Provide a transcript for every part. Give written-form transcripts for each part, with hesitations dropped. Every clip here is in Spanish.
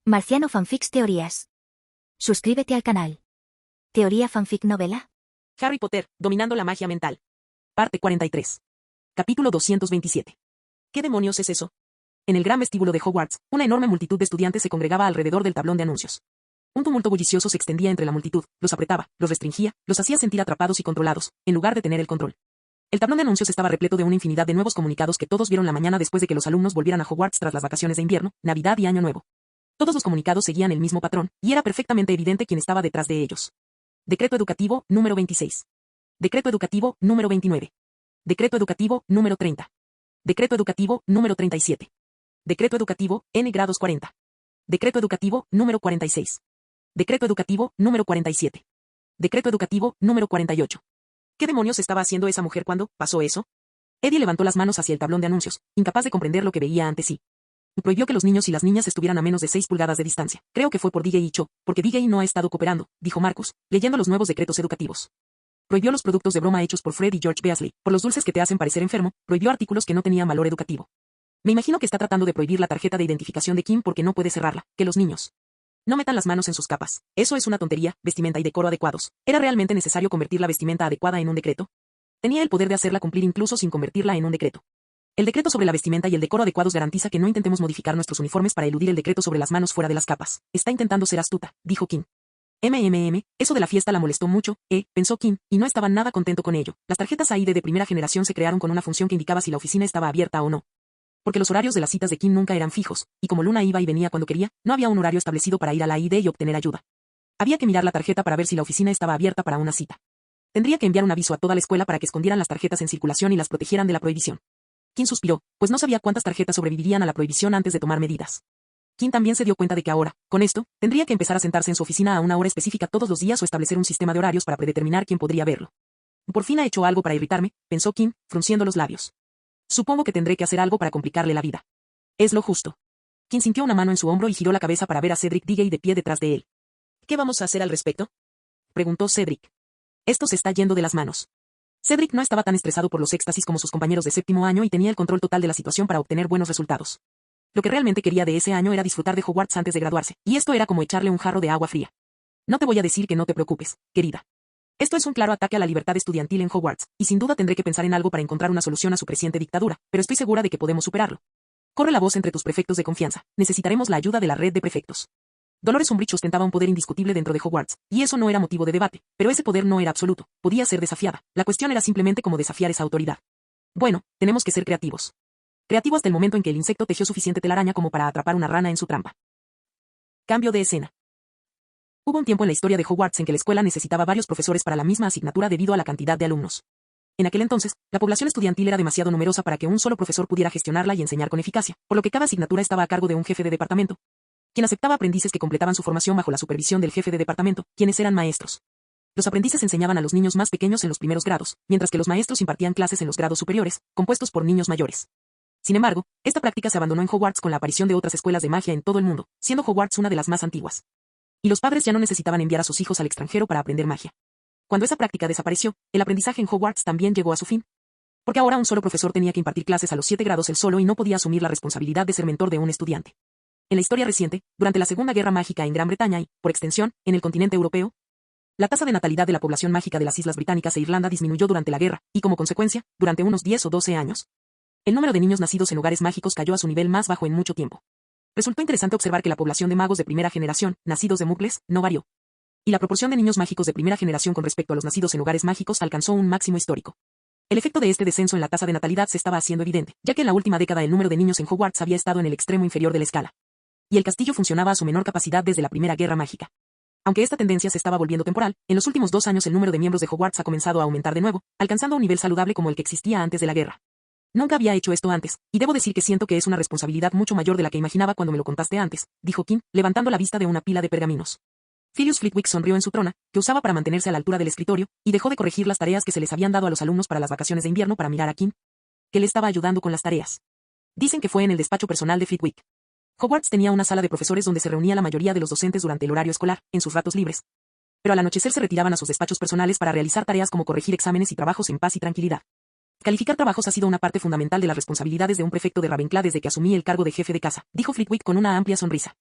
Marciano Fanfics Teorías. Suscríbete al canal. Teoría Fanfic Novela. Harry Potter, dominando la magia mental. Parte 43. Capítulo 227. ¿Qué demonios es eso? En el gran vestíbulo de Hogwarts, una enorme multitud de estudiantes se congregaba alrededor del tablón de anuncios. Un tumulto bullicioso se extendía entre la multitud, los apretaba, los restringía, los hacía sentir atrapados y controlados, en lugar de tener el control. El tablón de anuncios estaba repleto de una infinidad de nuevos comunicados que todos vieron la mañana después de que los alumnos volvieran a Hogwarts tras las vacaciones de invierno, Navidad y Año Nuevo. Todos los comunicados seguían el mismo patrón, y era perfectamente evidente quién estaba detrás de ellos. Decreto educativo, número 26. Decreto educativo, número 29. Decreto educativo, número 30. Decreto educativo, número 37. Decreto educativo, N grados 40. Decreto educativo, número 46. Decreto educativo, número 47. Decreto educativo, número 48. ¿Qué demonios estaba haciendo esa mujer cuando pasó eso? Eddie levantó las manos hacia el tablón de anuncios, incapaz de comprender lo que veía ante sí. Prohibió que los niños y las niñas estuvieran a menos de 6 pulgadas de distancia. Creo que fue por D.J. y Cho, porque D.J. no ha estado cooperando, dijo Marcus, leyendo los nuevos decretos educativos. Prohibió los productos de broma hechos por Fred y George Weasley, por los dulces que te hacen parecer enfermo, prohibió artículos que no tenían valor educativo. Me imagino que está tratando de prohibir la tarjeta de identificación de Kim porque no puede cerrarla, que los niños no metan las manos en sus capas. Eso es una tontería, vestimenta y decoro adecuados. ¿Era realmente necesario convertir la vestimenta adecuada en un decreto? Tenía el poder de hacerla cumplir incluso sin convertirla en un decreto. El decreto sobre la vestimenta y el decoro adecuados garantiza que no intentemos modificar nuestros uniformes para eludir el decreto sobre las manos fuera de las capas. Está intentando ser astuta, dijo Kim. Eso de la fiesta la molestó mucho, pensó Kim, y no estaba nada contento con ello. Las tarjetas AID de primera generación se crearon con una función que indicaba si la oficina estaba abierta o no. Porque los horarios de las citas de Kim nunca eran fijos, y como Luna iba y venía cuando quería, no había un horario establecido para ir a la AID y obtener ayuda. Había que mirar la tarjeta para ver si la oficina estaba abierta para una cita. Tendría que enviar un aviso a toda la escuela para que escondieran las tarjetas en circulación y las protegieran de la prohibición. Kim suspiró, pues no sabía cuántas tarjetas sobrevivirían a la prohibición antes de tomar medidas. Kim también se dio cuenta de que ahora, con esto, tendría que empezar a sentarse en su oficina a una hora específica todos los días o establecer un sistema de horarios para predeterminar quién podría verlo. Por fin ha hecho algo para irritarme, pensó Kim, frunciendo los labios. Supongo que tendré que hacer algo para complicarle la vida. Es lo justo. Kim sintió una mano en su hombro y giró la cabeza para ver a Cedric Diggory de pie detrás de él. ¿Qué vamos a hacer al respecto?, preguntó Cedric. Esto se está yendo de las manos. Cedric no estaba tan estresado por los éxtasis como sus compañeros de séptimo año y tenía el control total de la situación para obtener buenos resultados. Lo que realmente quería de ese año era disfrutar de Hogwarts antes de graduarse, y esto era como echarle un jarro de agua fría. No te voy a decir que no te preocupes, querida. Esto es un claro ataque a la libertad estudiantil en Hogwarts, y sin duda tendré que pensar en algo para encontrar una solución a su creciente dictadura, pero estoy segura de que podemos superarlo. Corre la voz entre tus prefectos de confianza. Necesitaremos la ayuda de la red de prefectos. Dolores Umbridge ostentaba un poder indiscutible dentro de Hogwarts, y eso no era motivo de debate, pero ese poder no era absoluto, podía ser desafiada. La cuestión era simplemente cómo desafiar esa autoridad. Bueno, tenemos que ser creativos. Creativo hasta el momento en que el insecto tejió suficiente telaraña como para atrapar una rana en su trampa. Cambio de escena. Hubo un tiempo en la historia de Hogwarts en que la escuela necesitaba varios profesores para la misma asignatura debido a la cantidad de alumnos. En aquel entonces, la población estudiantil era demasiado numerosa para que un solo profesor pudiera gestionarla y enseñar con eficacia, por lo que cada asignatura estaba a cargo de un jefe de departamento, quien aceptaba aprendices que completaban su formación bajo la supervisión del jefe de departamento, quienes eran maestros. Los aprendices enseñaban a los niños más pequeños en los primeros grados, mientras que los maestros impartían clases en los grados superiores, compuestos por niños mayores. Sin embargo, esta práctica se abandonó en Hogwarts con la aparición de otras escuelas de magia en todo el mundo, siendo Hogwarts una de las más antiguas. Y los padres ya no necesitaban enviar a sus hijos al extranjero para aprender magia. Cuando esa práctica desapareció, el aprendizaje en Hogwarts también llegó a su fin. Porque ahora un solo profesor tenía que impartir clases a los 7 grados él solo y no podía asumir la responsabilidad de ser mentor de un estudiante. En la historia reciente, durante la Segunda Guerra Mágica en Gran Bretaña y, por extensión, en el continente europeo, la tasa de natalidad de la población mágica de las Islas Británicas e Irlanda disminuyó durante la guerra, y como consecuencia, durante unos 10 o 12 años, el número de niños nacidos en hogares mágicos cayó a su nivel más bajo en mucho tiempo. Resultó interesante observar que la población de magos de primera generación, nacidos de muggles, no varió. Y la proporción de niños mágicos de primera generación con respecto a los nacidos en hogares mágicos alcanzó un máximo histórico. El efecto de este descenso en la tasa de natalidad se estaba haciendo evidente, ya que en la última década el número de niños en Hogwarts había estado en el extremo inferior de la escala. Y el castillo funcionaba a su menor capacidad desde la Primera Guerra Mágica. Aunque esta tendencia se estaba volviendo temporal, en los últimos 2 años el número de miembros de Hogwarts ha comenzado a aumentar de nuevo, alcanzando un nivel saludable como el que existía antes de la guerra. Nunca había hecho esto antes, y debo decir que siento que es una responsabilidad mucho mayor de la que imaginaba cuando me lo contaste antes, dijo Kim, levantando la vista de una pila de pergaminos. Filius Flitwick sonrió en su trona, que usaba para mantenerse a la altura del escritorio, y dejó de corregir las tareas que se les habían dado a los alumnos para las vacaciones de invierno para mirar a Kim, que le estaba ayudando con las tareas. Dicen que fue en el despacho personal de Flitwick. Hogwarts tenía una sala de profesores donde se reunía la mayoría de los docentes durante el horario escolar, en sus ratos libres. Pero al anochecer se retiraban a sus despachos personales para realizar tareas como corregir exámenes y trabajos en paz y tranquilidad. Calificar trabajos ha sido una parte fundamental de las responsabilidades de un prefecto de Ravenclaw desde que asumí el cargo de jefe de casa, dijo Flitwick con una amplia sonrisa.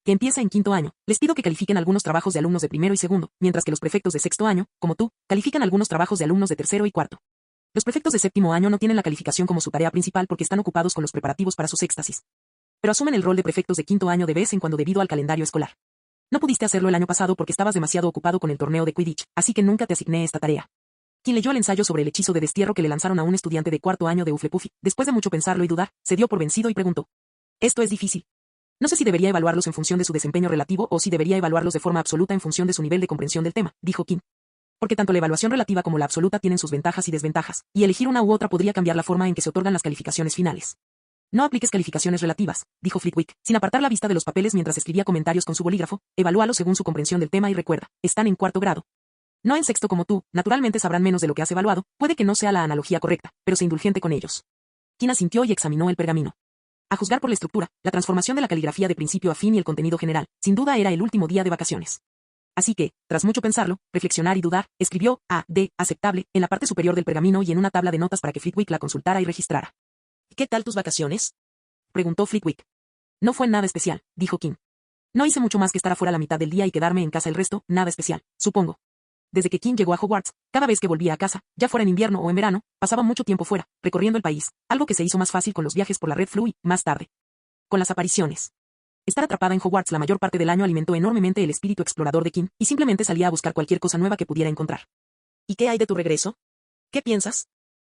que empieza en quinto año. Les pido que califiquen algunos trabajos de alumnos de primero y segundo, mientras que los prefectos de sexto año, como tú, califican algunos trabajos de alumnos de tercero y cuarto. Los prefectos de séptimo año no tienen la calificación como su tarea principal porque están ocupados con los preparativos para sus éxtasis. Pero asumen el rol de prefectos de quinto año de vez en cuando debido al calendario escolar. No pudiste hacerlo el año pasado porque estabas demasiado ocupado con el torneo de Quidditch, así que nunca te asigné esta tarea. Quien leyó el ensayo sobre el hechizo de destierro que le lanzaron a un estudiante de cuarto año de Hufflepuff, después de mucho pensarlo y dudar, se dio por vencido y preguntó: «Esto es difícil. No sé si debería evaluarlos en función de su desempeño relativo o si debería evaluarlos de forma absoluta en función de su nivel de comprensión del tema», dijo Kim. Porque tanto la evaluación relativa como la absoluta tienen sus ventajas y desventajas, y elegir una u otra podría cambiar la forma en que se otorgan las calificaciones finales. No apliques calificaciones relativas, dijo Flitwick, sin apartar la vista de los papeles mientras escribía comentarios con su bolígrafo. Evalúalos según su comprensión del tema y recuerda, están en cuarto grado. No en sexto como tú, naturalmente sabrán menos de lo que has evaluado, puede que no sea la analogía correcta, pero sé indulgente con ellos. Kim asintió y examinó el pergamino. A juzgar por la estructura, la transformación de la caligrafía de principio a fin y el contenido general, sin duda era el último día de vacaciones. Así que, tras mucho pensarlo, reflexionar y dudar, escribió A, D, aceptable, en la parte superior del pergamino y en una tabla de notas para que Flitwick la consultara y registrara. «¿Qué tal tus vacaciones?», preguntó Flitwick. «No fue nada especial», dijo Kim. «No hice mucho más que estar afuera la mitad del día y quedarme en casa el resto, nada especial, supongo». Desde que Kim llegó a Hogwarts, cada vez que volvía a casa, ya fuera en invierno o en verano, pasaba mucho tiempo fuera, recorriendo el país, algo que se hizo más fácil con los viajes por la Red Flu y, más tarde, con las apariciones. Estar atrapada en Hogwarts la mayor parte del año alimentó enormemente el espíritu explorador de Kim, y simplemente salía a buscar cualquier cosa nueva que pudiera encontrar. «¿Y qué hay de tu regreso? ¿Qué piensas?»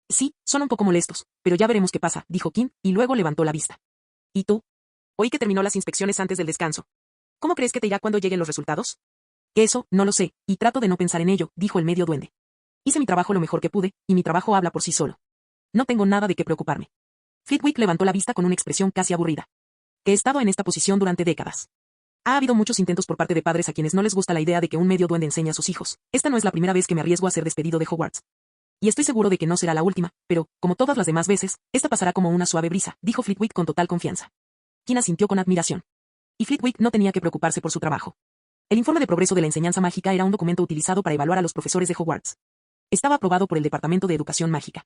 «Sí, son un poco molestos, pero ya veremos qué pasa», dijo Kim, y luego levantó la vista. «¿Y tú? Oí que terminó las inspecciones antes del descanso. ¿Cómo crees que te irá cuando lleguen los resultados?» «Eso, no lo sé, y trato de no pensar en ello», dijo el medio duende. «Hice mi trabajo lo mejor que pude, y mi trabajo habla por sí solo. No tengo nada de qué preocuparme». Flitwick levantó la vista con una expresión casi aburrida. «He estado en esta posición durante décadas. Ha habido muchos intentos por parte de padres a quienes no les gusta la idea de que un medio duende enseñe a sus hijos. Esta no es la primera vez que me arriesgo a ser despedido de Hogwarts. Y estoy seguro de que no será la última, pero, como todas las demás veces, esta pasará como una suave brisa», dijo Flitwick con total confianza. Kim asintió con admiración. Y Flitwick no tenía que preocuparse por su trabajo. El informe de progreso de la enseñanza mágica era un documento utilizado para evaluar a los profesores de Hogwarts. Estaba aprobado por el Departamento de Educación Mágica.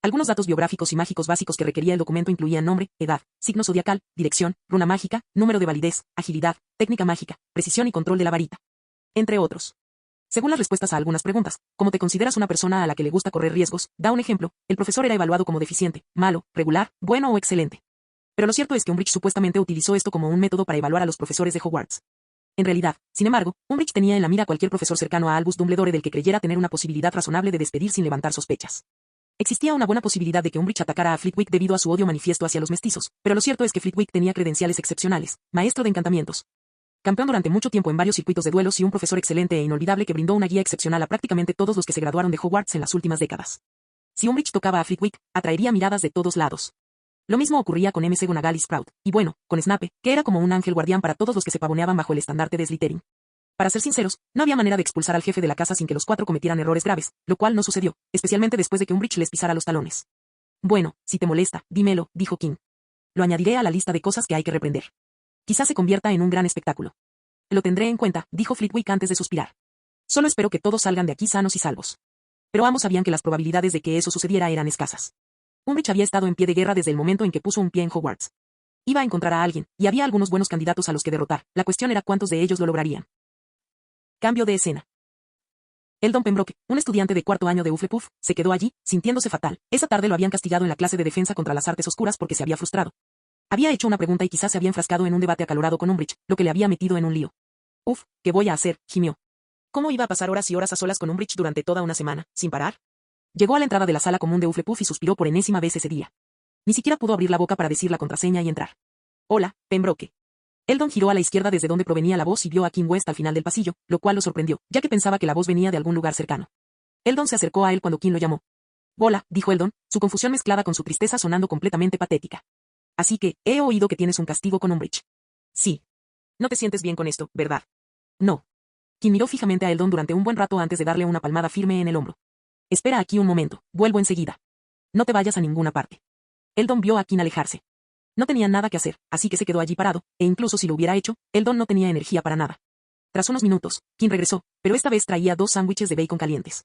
Algunos datos biográficos y mágicos básicos que requería el documento incluían nombre, edad, signo zodiacal, dirección, runa mágica, número de validez, agilidad, técnica mágica, precisión y control de la varita, entre otros. Según las respuestas a algunas preguntas, como te consideras una persona a la que le gusta correr riesgos, da un ejemplo, el profesor era evaluado como deficiente, malo, regular, bueno o excelente. Pero lo cierto es que Umbridge supuestamente utilizó esto como un método para evaluar a los profesores de Hogwarts. En realidad, sin embargo, Umbridge tenía en la mira a cualquier profesor cercano a Albus Dumbledore del que creyera tener una posibilidad razonable de despedir sin levantar sospechas. Existía una buena posibilidad de que Umbridge atacara a Flitwick debido a su odio manifiesto hacia los mestizos, pero lo cierto es que Flitwick tenía credenciales excepcionales, maestro de encantamientos, campeón durante mucho tiempo en varios circuitos de duelos y un profesor excelente e inolvidable que brindó una guía excepcional a prácticamente todos los que se graduaron de Hogwarts en las últimas décadas. Si Umbridge tocaba a Flitwick, atraería miradas de todos lados. Lo mismo ocurría con McGonagall y Sprout, y bueno, con Snape, que era como un ángel guardián para todos los que se pavoneaban bajo el estandarte de Slytherin. Para ser sinceros, no había manera de expulsar al jefe de la casa sin que los cuatro cometieran errores graves, lo cual no sucedió, especialmente después de que Umbridge les pisara los talones. «Bueno, si te molesta, dímelo», dijo Kim. «Lo añadiré a la lista de cosas que hay que reprender. Quizás se convierta en un gran espectáculo». «Lo tendré en cuenta», dijo Flitwick antes de suspirar. «Solo espero que todos salgan de aquí sanos y salvos». Pero ambos sabían que las probabilidades de que eso sucediera eran escasas. Umbridge había estado en pie de guerra desde el momento en que puso un pie en Hogwarts. Iba a encontrar a alguien, y había algunos buenos candidatos a los que derrotar, la cuestión era cuántos de ellos lo lograrían. Cambio de escena. Eldon Pembroke, un estudiante de cuarto año de Hufflepuff, se quedó allí, sintiéndose fatal. Esa tarde lo habían castigado en la clase de defensa contra las artes oscuras porque se había frustrado. Había hecho una pregunta y quizás se había enfrascado en un debate acalorado con Umbridge, lo que le había metido en un lío. «Uf, ¿qué voy a hacer?», gimió. ¿Cómo iba a pasar horas y horas a solas con Umbridge durante toda una semana, sin parar? Llegó a la entrada de la sala común de Hufflepuff y suspiró por enésima vez ese día. Ni siquiera pudo abrir la boca para decir la contraseña y entrar. «Hola, Pembroke». Eldon giró a la izquierda desde donde provenía la voz y vio a Kim West al final del pasillo, lo cual lo sorprendió, ya que pensaba que la voz venía de algún lugar cercano. Eldon se acercó a él cuando Kim lo llamó. «Hola», dijo Eldon, su confusión mezclada con su tristeza sonando completamente patética. «Así que, he oído que tienes un castigo con Umbridge». «Sí. No te sientes bien con esto, ¿verdad?» «No». Kim miró fijamente a Eldon durante un buen rato antes de darle una palmada firme en el hombro. «Espera aquí un momento, vuelvo enseguida. No te vayas a ninguna parte». Eldon vio a Kim alejarse. No tenía nada que hacer, así que se quedó allí parado, e incluso si lo hubiera hecho, Eldon no tenía energía para nada. Tras unos minutos, Kim regresó, pero esta vez traía 2 sándwiches de bacon calientes.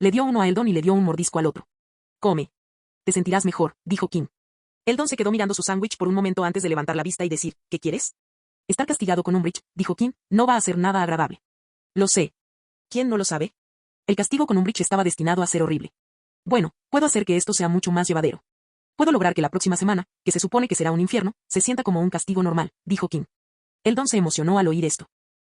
Le dio uno a Eldon y le dio un mordisco al otro. «Come. Te sentirás mejor», dijo Kim. Eldon se quedó mirando su sándwich por un momento antes de levantar la vista y decir, «¿Qué quieres?». Estar castigado con Umbridge, dijo Kim, no va a ser nada agradable. Lo sé. ¿Quién no lo sabe? El castigo con Umbridge estaba destinado a ser horrible. Bueno, puedo hacer que esto sea mucho más llevadero. Puedo lograr que la próxima semana, que se supone que será un infierno, se sienta como un castigo normal, dijo Kim. Eldon se emocionó al oír esto.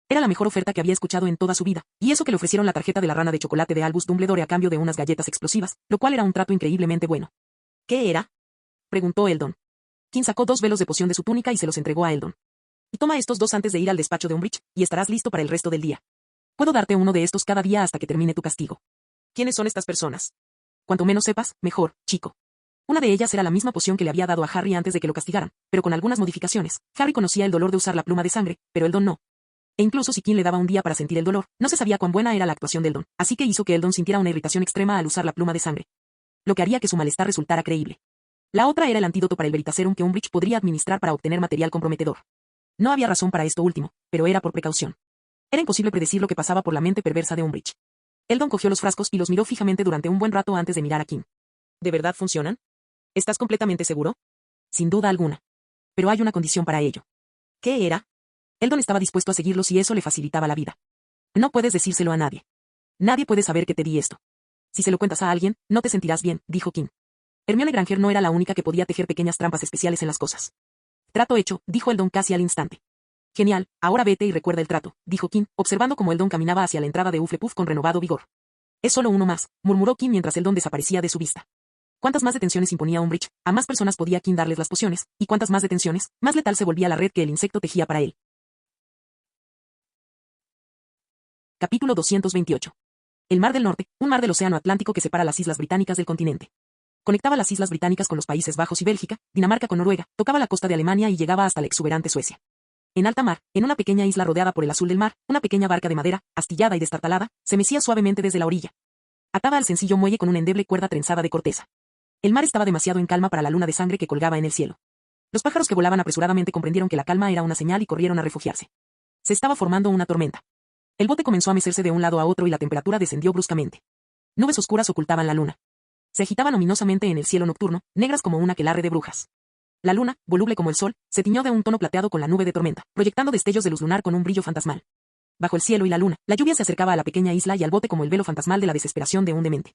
Era la mejor oferta que había escuchado en toda su vida, y eso que le ofrecieron la tarjeta de la rana de chocolate de Albus Dumbledore a cambio de unas galletas explosivas, lo cual era un trato increíblemente bueno. ¿Qué era? Preguntó Eldon. Kim sacó 2 velos de poción de su túnica y se los entregó a Eldon. Y toma estos 2 antes de ir al despacho de Umbridge, y estarás listo para el resto del día. Puedo darte uno de estos cada día hasta que termine tu castigo. ¿Quiénes son estas personas? Cuanto menos sepas, mejor, chico. Una de ellas era la misma poción que le había dado a Harry antes de que lo castigaran, pero con algunas modificaciones. Harry conocía el dolor de usar la pluma de sangre, pero Eldon no. E incluso si Kim le daba un día para sentir el dolor, no se sabía cuán buena era la actuación de Eldon, así que hizo que Eldon sintiera una irritación extrema al usar la pluma de sangre. Lo que haría que su malestar resultara creíble. La otra era el antídoto para el Veritaserum que Umbridge podría administrar para obtener material comprometedor. No había razón para esto último, pero era por precaución. Era imposible predecir lo que pasaba por la mente perversa de Umbridge. Eldon cogió los frascos y los miró fijamente durante un buen rato antes de mirar a Kim. ¿De verdad funcionan? ¿Estás completamente seguro? Sin duda alguna. Pero hay una condición para ello. ¿Qué era? Eldon estaba dispuesto a seguirlo si eso le facilitaba la vida. No puedes decírselo a nadie. Nadie puede saber que te di esto. Si se lo cuentas a alguien, no te sentirás bien, dijo Kim. Hermione Granger no era la única que podía tejer pequeñas trampas especiales en las cosas. Trato hecho, dijo Eldon casi al instante. Genial, ahora vete y recuerda el trato, dijo Kim, observando cómo Eldon caminaba hacia la entrada de Hufflepuff con renovado vigor. Es solo uno más, murmuró Kim mientras Eldon desaparecía de su vista. Cuantas más detenciones imponía Umbridge, a más personas podía Kim darles las pociones, y cuantas más detenciones, más letal se volvía la red que el insecto tejía para él. Capítulo 228. El Mar del Norte, un mar del Océano Atlántico que separa las islas británicas del continente. Conectaba las islas británicas con los Países Bajos y Bélgica, Dinamarca con Noruega, tocaba la costa de Alemania y llegaba hasta la exuberante Suecia. En alta mar, en una pequeña isla rodeada por el azul del mar, una pequeña barca de madera, astillada y destartalada, se mecía suavemente desde la orilla. Atada al sencillo muelle con una endeble cuerda trenzada de corteza. El mar estaba demasiado en calma para la luna de sangre que colgaba en el cielo. Los pájaros que volaban apresuradamente comprendieron que la calma era una señal y corrieron a refugiarse. Se estaba formando una tormenta. El bote comenzó a mecerse de un lado a otro y la temperatura descendió bruscamente. Nubes oscuras ocultaban la luna. Se agitaban ominosamente en el cielo nocturno, negras como un aquelarre de brujas. La luna, voluble como el sol, se tiñó de un tono plateado con la nube de tormenta, proyectando destellos de luz lunar con un brillo fantasmal. Bajo el cielo y la luna, la lluvia se acercaba a la pequeña isla y al bote como el velo fantasmal de la desesperación de un demente.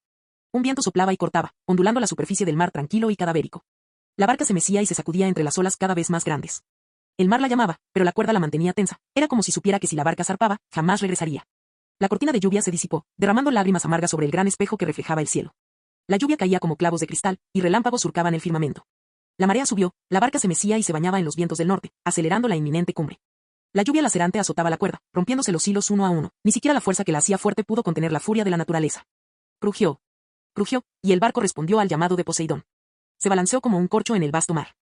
Un viento soplaba y cortaba, ondulando la superficie del mar tranquilo y cadavérico. La barca se mecía y se sacudía entre las olas cada vez más grandes. El mar la llamaba, pero la cuerda la mantenía tensa, era como si supiera que si la barca zarpaba, jamás regresaría. La cortina de lluvia se disipó, derramando lágrimas amargas sobre el gran espejo que reflejaba el cielo. La lluvia caía como clavos de cristal, y relámpagos surcaban el firmamento. La marea subió, la barca se mecía y se bañaba en los vientos del norte, acelerando la inminente cumbre. La lluvia lacerante azotaba la cuerda, rompiéndose los hilos uno a uno, ni siquiera la fuerza que la hacía fuerte pudo contener la furia de la naturaleza. Crujió. Crujió, y el barco respondió al llamado de Poseidón. Se balanceó como un corcho en el vasto mar.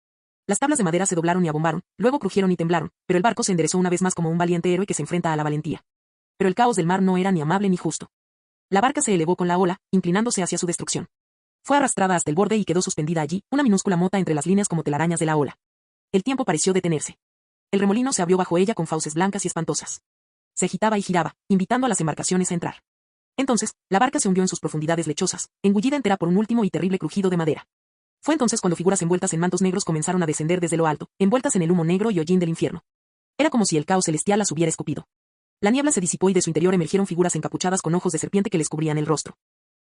Las tablas de madera se doblaron y abombaron, luego crujieron y temblaron, pero el barco se enderezó una vez más como un valiente héroe que se enfrenta a la valentía. Pero el caos del mar no era ni amable ni justo. La barca se elevó con la ola, inclinándose hacia su destrucción. Fue arrastrada hasta el borde y quedó suspendida allí, una minúscula mota entre las líneas como telarañas de la ola. El tiempo pareció detenerse. El remolino se abrió bajo ella con fauces blancas y espantosas. Se agitaba y giraba, invitando a las embarcaciones a entrar. Entonces, la barca se hundió en sus profundidades lechosas, engullida entera por un último y terrible crujido de madera. Fue entonces cuando figuras envueltas en mantos negros comenzaron a descender desde lo alto, envueltas en el humo negro y hollín del infierno. Era como si el caos celestial las hubiera escupido. La niebla se disipó y de su interior emergieron figuras encapuchadas con ojos de serpiente que les cubrían el rostro.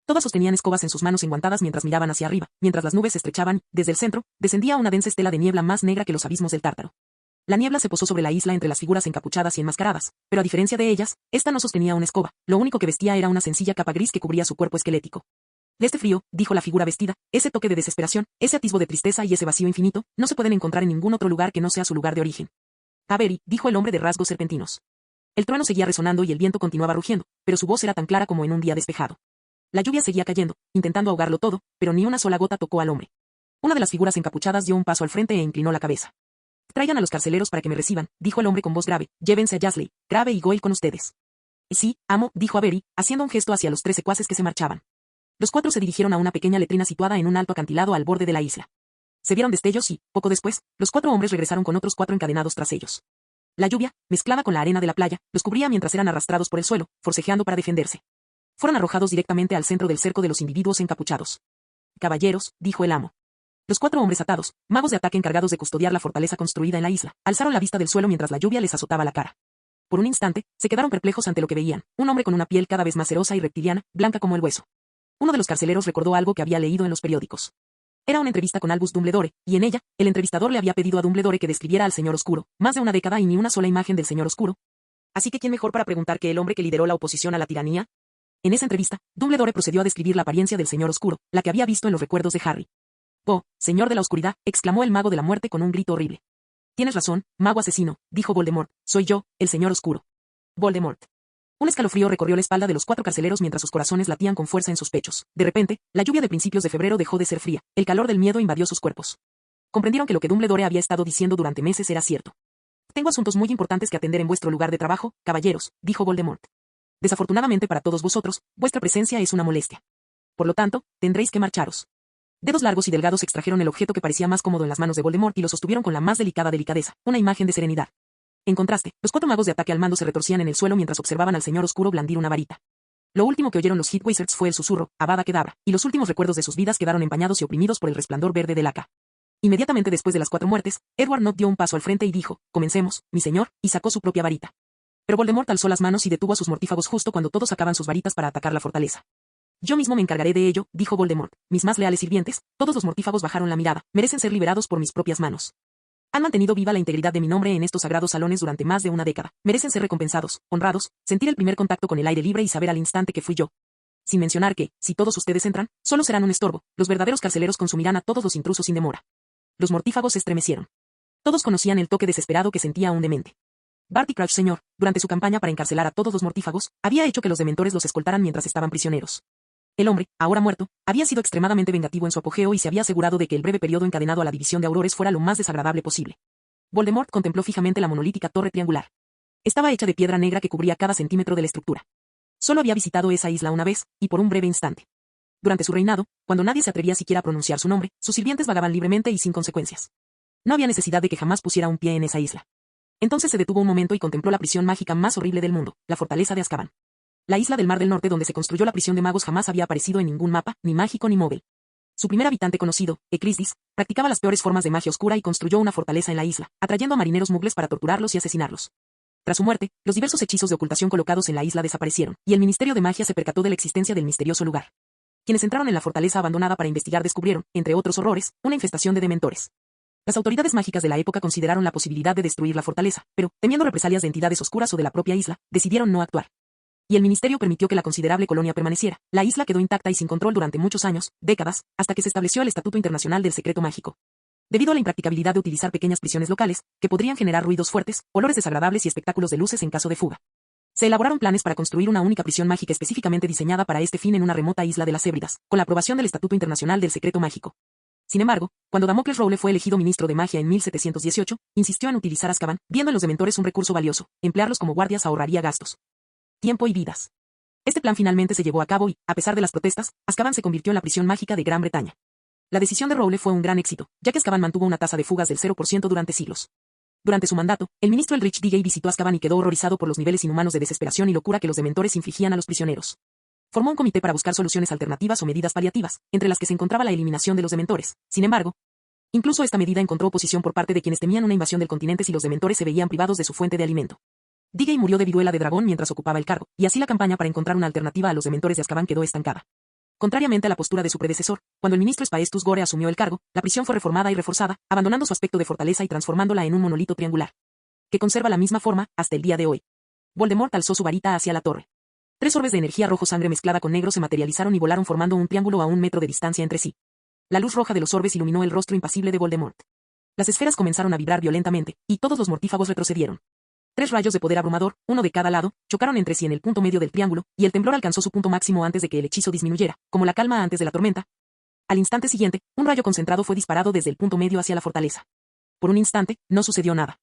Todas sostenían escobas en sus manos enguantadas mientras miraban hacia arriba, mientras las nubes se estrechaban, desde el centro, descendía una densa estela de niebla más negra que los abismos del Tártaro. La niebla se posó sobre la isla entre las figuras encapuchadas y enmascaradas, pero a diferencia de ellas, esta no sostenía una escoba, lo único que vestía era una sencilla capa gris que cubría su cuerpo esquelético. De este frío, dijo la figura vestida, ese toque de desesperación, ese atisbo de tristeza y ese vacío infinito, no se pueden encontrar en ningún otro lugar que no sea su lugar de origen. Avery, dijo el hombre de rasgos serpentinos. El trueno seguía resonando y el viento continuaba rugiendo, pero su voz era tan clara como en un día despejado. La lluvia seguía cayendo, intentando ahogarlo todo, pero ni una sola gota tocó al hombre. Una de las figuras encapuchadas dio un paso al frente e inclinó la cabeza. Traigan a los carceleros para que me reciban, dijo el hombre con voz grave, llévense a Jasley, Grave y Goyle con ustedes. Sí, amo, dijo Avery, haciendo un gesto hacia los 3 secuaces que se marchaban. Los 4 se dirigieron a una pequeña letrina situada en un alto acantilado al borde de la isla. Se vieron destellos y, poco después, los 4 hombres regresaron con otros 4 encadenados tras ellos. La lluvia, mezclada con la arena de la playa, los cubría mientras eran arrastrados por el suelo, forcejeando para defenderse. Fueron arrojados directamente al centro del cerco de los individuos encapuchados. Caballeros, dijo el amo. Los 4 hombres atados, magos de ataque encargados de custodiar la fortaleza construida en la isla, alzaron la vista del suelo mientras la lluvia les azotaba la cara. Por un instante, se quedaron perplejos ante lo que veían, un hombre con una piel cada vez más cerosa y reptiliana, blanca como el hueso. Uno de los carceleros recordó algo que había leído en los periódicos. Era una entrevista con Albus Dumbledore, y en ella, el entrevistador le había pedido a Dumbledore que describiera al Señor Oscuro, más de una década y ni una sola imagen del Señor Oscuro. Así que ¿quién mejor para preguntar que el hombre que lideró la oposición a la tiranía? En esa entrevista, Dumbledore procedió a describir la apariencia del Señor Oscuro, la que había visto en los recuerdos de Harry. «Oh, Señor de la Oscuridad», exclamó el mago de la muerte con un grito horrible. «Tienes razón, mago asesino», dijo Voldemort, «soy yo, el Señor Oscuro». Voldemort. Un escalofrío recorrió la espalda de los 4 carceleros mientras sus corazones latían con fuerza en sus pechos. De repente, la lluvia de principios de febrero dejó de ser fría, el calor del miedo invadió sus cuerpos. Comprendieron que lo que Dumbledore había estado diciendo durante meses era cierto. «Tengo asuntos muy importantes que atender en vuestro lugar de trabajo, caballeros», dijo Voldemort. «Desafortunadamente para todos vosotros, vuestra presencia es una molestia. Por lo tanto, tendréis que marcharos». Dedos largos y delgados extrajeron el objeto que parecía más cómodo en las manos de Voldemort y lo sostuvieron con la más delicada delicadeza, una imagen de serenidad. En contraste, los 4 magos de ataque al mando se retorcían en el suelo mientras observaban al Señor Oscuro blandir una varita. Lo último que oyeron los Hit Wizards fue el susurro, Avada Kedavra, y los últimos recuerdos de sus vidas quedaron empañados y oprimidos por el resplandor verde del AK. Inmediatamente después de las 4 muertes, Edward Nott dio un paso al frente y dijo, «Comencemos, mi señor», y sacó su propia varita. Pero Voldemort alzó las manos y detuvo a sus mortífagos justo cuando todos sacaban sus varitas para atacar la fortaleza. «Yo mismo me encargaré de ello», dijo Voldemort, «mis más leales sirvientes». Todos los mortífagos bajaron la mirada, «merecen ser liberados por mis propias manos. Han mantenido viva la integridad de mi nombre en estos sagrados salones durante más de una década. Merecen ser recompensados, honrados, sentir el primer contacto con el aire libre y saber al instante que fui yo. Sin mencionar que, si todos ustedes entran, solo serán un estorbo. Los verdaderos carceleros consumirán a todos los intrusos sin demora». Los mortífagos se estremecieron. Todos conocían el toque desesperado que sentía un demente. Barty Crouch Sr., durante su campaña para encarcelar a todos los mortífagos, había hecho que los dementores los escoltaran mientras estaban prisioneros. El hombre, ahora muerto, había sido extremadamente vengativo en su apogeo y se había asegurado de que el breve periodo encadenado a la división de aurores fuera lo más desagradable posible. Voldemort contempló fijamente la monolítica torre triangular. Estaba hecha de piedra negra que cubría cada centímetro de la estructura. Solo había visitado esa isla una vez, y por un breve instante. Durante su reinado, cuando nadie se atrevía siquiera a pronunciar su nombre, sus sirvientes vagaban libremente y sin consecuencias. No había necesidad de que jamás pusiera un pie en esa isla. Entonces se detuvo un momento y contempló la prisión mágica más horrible del mundo, la fortaleza de Azkaban. La isla del Mar del Norte donde se construyó la prisión de magos jamás había aparecido en ningún mapa, ni mágico ni móvil. Su primer habitante conocido, Ecrisdis, practicaba las peores formas de magia oscura y construyó una fortaleza en la isla, atrayendo a marineros mugles para torturarlos y asesinarlos. Tras su muerte, los diversos hechizos de ocultación colocados en la isla desaparecieron, y el Ministerio de Magia se percató de la existencia del misterioso lugar. Quienes entraron en la fortaleza abandonada para investigar descubrieron, entre otros horrores, una infestación de dementores. Las autoridades mágicas de la época consideraron la posibilidad de destruir la fortaleza, pero, temiendo represalias de entidades oscuras o de la propia isla, decidieron no actuar. Y el ministerio permitió que la considerable colonia permaneciera. La isla quedó intacta y sin control durante muchos años, décadas, hasta que se estableció el Estatuto Internacional del Secreto Mágico. Debido a la impracticabilidad de utilizar pequeñas prisiones locales, que podrían generar ruidos fuertes, olores desagradables y espectáculos de luces en caso de fuga. Se elaboraron planes para construir una única prisión mágica específicamente diseñada para este fin en una remota isla de las Hébridas, con la aprobación del Estatuto Internacional del Secreto Mágico. Sin embargo, cuando Damocles Rowle fue elegido ministro de magia en 1718, insistió en utilizar Azkaban, viendo en los dementores un recurso valioso. Emplearlos como guardias ahorraría gastos, tiempo y vidas. Este plan finalmente se llevó a cabo y, a pesar de las protestas, Azkaban se convirtió en la prisión mágica de Gran Bretaña. La decisión de Rowle fue un gran éxito, ya que Azkaban mantuvo una tasa de fugas del 0% durante siglos. Durante su mandato, el ministro Elrich Diggory visitó Azkaban y quedó horrorizado por los niveles inhumanos de desesperación y locura que los dementores infligían a los prisioneros. Formó un comité para buscar soluciones alternativas o medidas paliativas, entre las que se encontraba la eliminación de los dementores. Sin embargo, incluso esta medida encontró oposición por parte de quienes temían una invasión del continente si los dementores se veían privados de su fuente de alimento. Diggory murió de viruela de dragón mientras ocupaba el cargo, y así la campaña para encontrar una alternativa a los dementores de Azkaban quedó estancada. Contrariamente a la postura de su predecesor, cuando el ministro Spaestus Gore asumió el cargo, la prisión fue reformada y reforzada, abandonando su aspecto de fortaleza y transformándola en un monolito triangular, que conserva la misma forma hasta el día de hoy. Voldemort alzó su varita hacia la torre. 3 orbes de energía rojo sangre mezclada con negro se materializaron y volaron formando un triángulo a 1 metro de distancia entre sí. La luz roja de los orbes iluminó el rostro impasible de Voldemort. Las esferas comenzaron a vibrar violentamente, y todos los mortífagos retrocedieron. 3 rayos de poder abrumador, uno de cada lado, chocaron entre sí en el punto medio del triángulo, y el temblor alcanzó su punto máximo antes de que el hechizo disminuyera, como la calma antes de la tormenta. Al instante siguiente, un rayo concentrado fue disparado desde el punto medio hacia la fortaleza. Por un instante, no sucedió nada.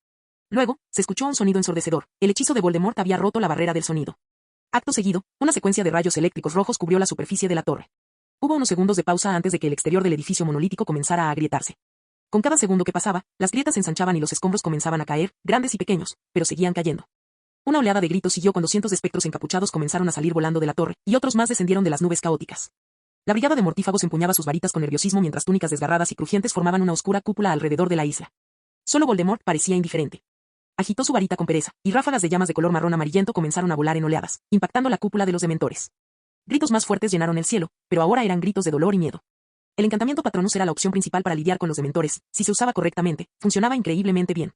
Luego, se escuchó un sonido ensordecedor. El hechizo de Voldemort había roto la barrera del sonido. Acto seguido, una secuencia de rayos eléctricos rojos cubrió la superficie de la torre. Hubo unos segundos de pausa antes de que el exterior del edificio monolítico comenzara a agrietarse. Con cada segundo que pasaba, las grietas se ensanchaban y los escombros comenzaban a caer, grandes y pequeños, pero seguían cayendo. Una oleada de gritos siguió cuando cientos de espectros encapuchados comenzaron a salir volando de la torre, y otros más descendieron de las nubes caóticas. La brigada de mortífagos empuñaba sus varitas con nerviosismo mientras túnicas desgarradas y crujientes formaban una oscura cúpula alrededor de la isla. Solo Voldemort parecía indiferente. Agitó su varita con pereza, y ráfagas de llamas de color marrón amarillento comenzaron a volar en oleadas, impactando la cúpula de los dementores. Gritos más fuertes llenaron el cielo, pero ahora eran gritos de dolor y miedo. El encantamiento Patronus era la opción principal para lidiar con los dementores. Si se usaba correctamente, funcionaba increíblemente bien.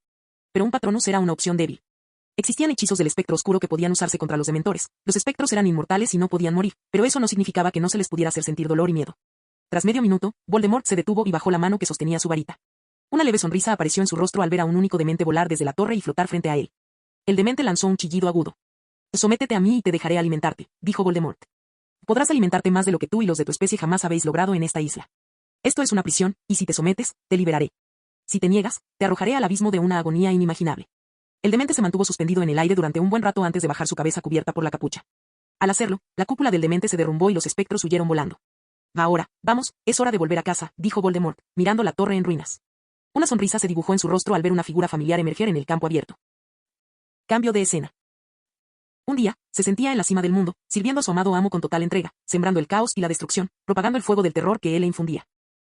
Pero un Patronus era una opción débil. Existían hechizos del espectro oscuro que podían usarse contra los dementores. Los espectros eran inmortales y no podían morir, pero eso no significaba que no se les pudiera hacer sentir dolor y miedo. Tras medio minuto, Voldemort se detuvo y bajó la mano que sostenía su varita. Una leve sonrisa apareció en su rostro al ver a un único demente volar desde la torre y flotar frente a él. El demente lanzó un chillido agudo. Sométete a mí y te dejaré alimentarte, dijo Voldemort. Podrás alimentarte más de lo que tú y los de tu especie jamás habéis logrado en esta isla. Esto es una prisión, y si te sometes, te liberaré. Si te niegas, te arrojaré al abismo de una agonía inimaginable. El demente se mantuvo suspendido en el aire durante un buen rato antes de bajar su cabeza cubierta por la capucha. Al hacerlo, la cúpula del demente se derrumbó y los espectros huyeron volando. Ahora, vamos, es hora de volver a casa, dijo Voldemort, mirando la torre en ruinas. Una sonrisa se dibujó en su rostro al ver una figura familiar emerger en el campo abierto. Cambio de escena. Un día, se sentía en la cima del mundo, sirviendo a su amado amo con total entrega, sembrando el caos y la destrucción, propagando el fuego del terror que él le infundía.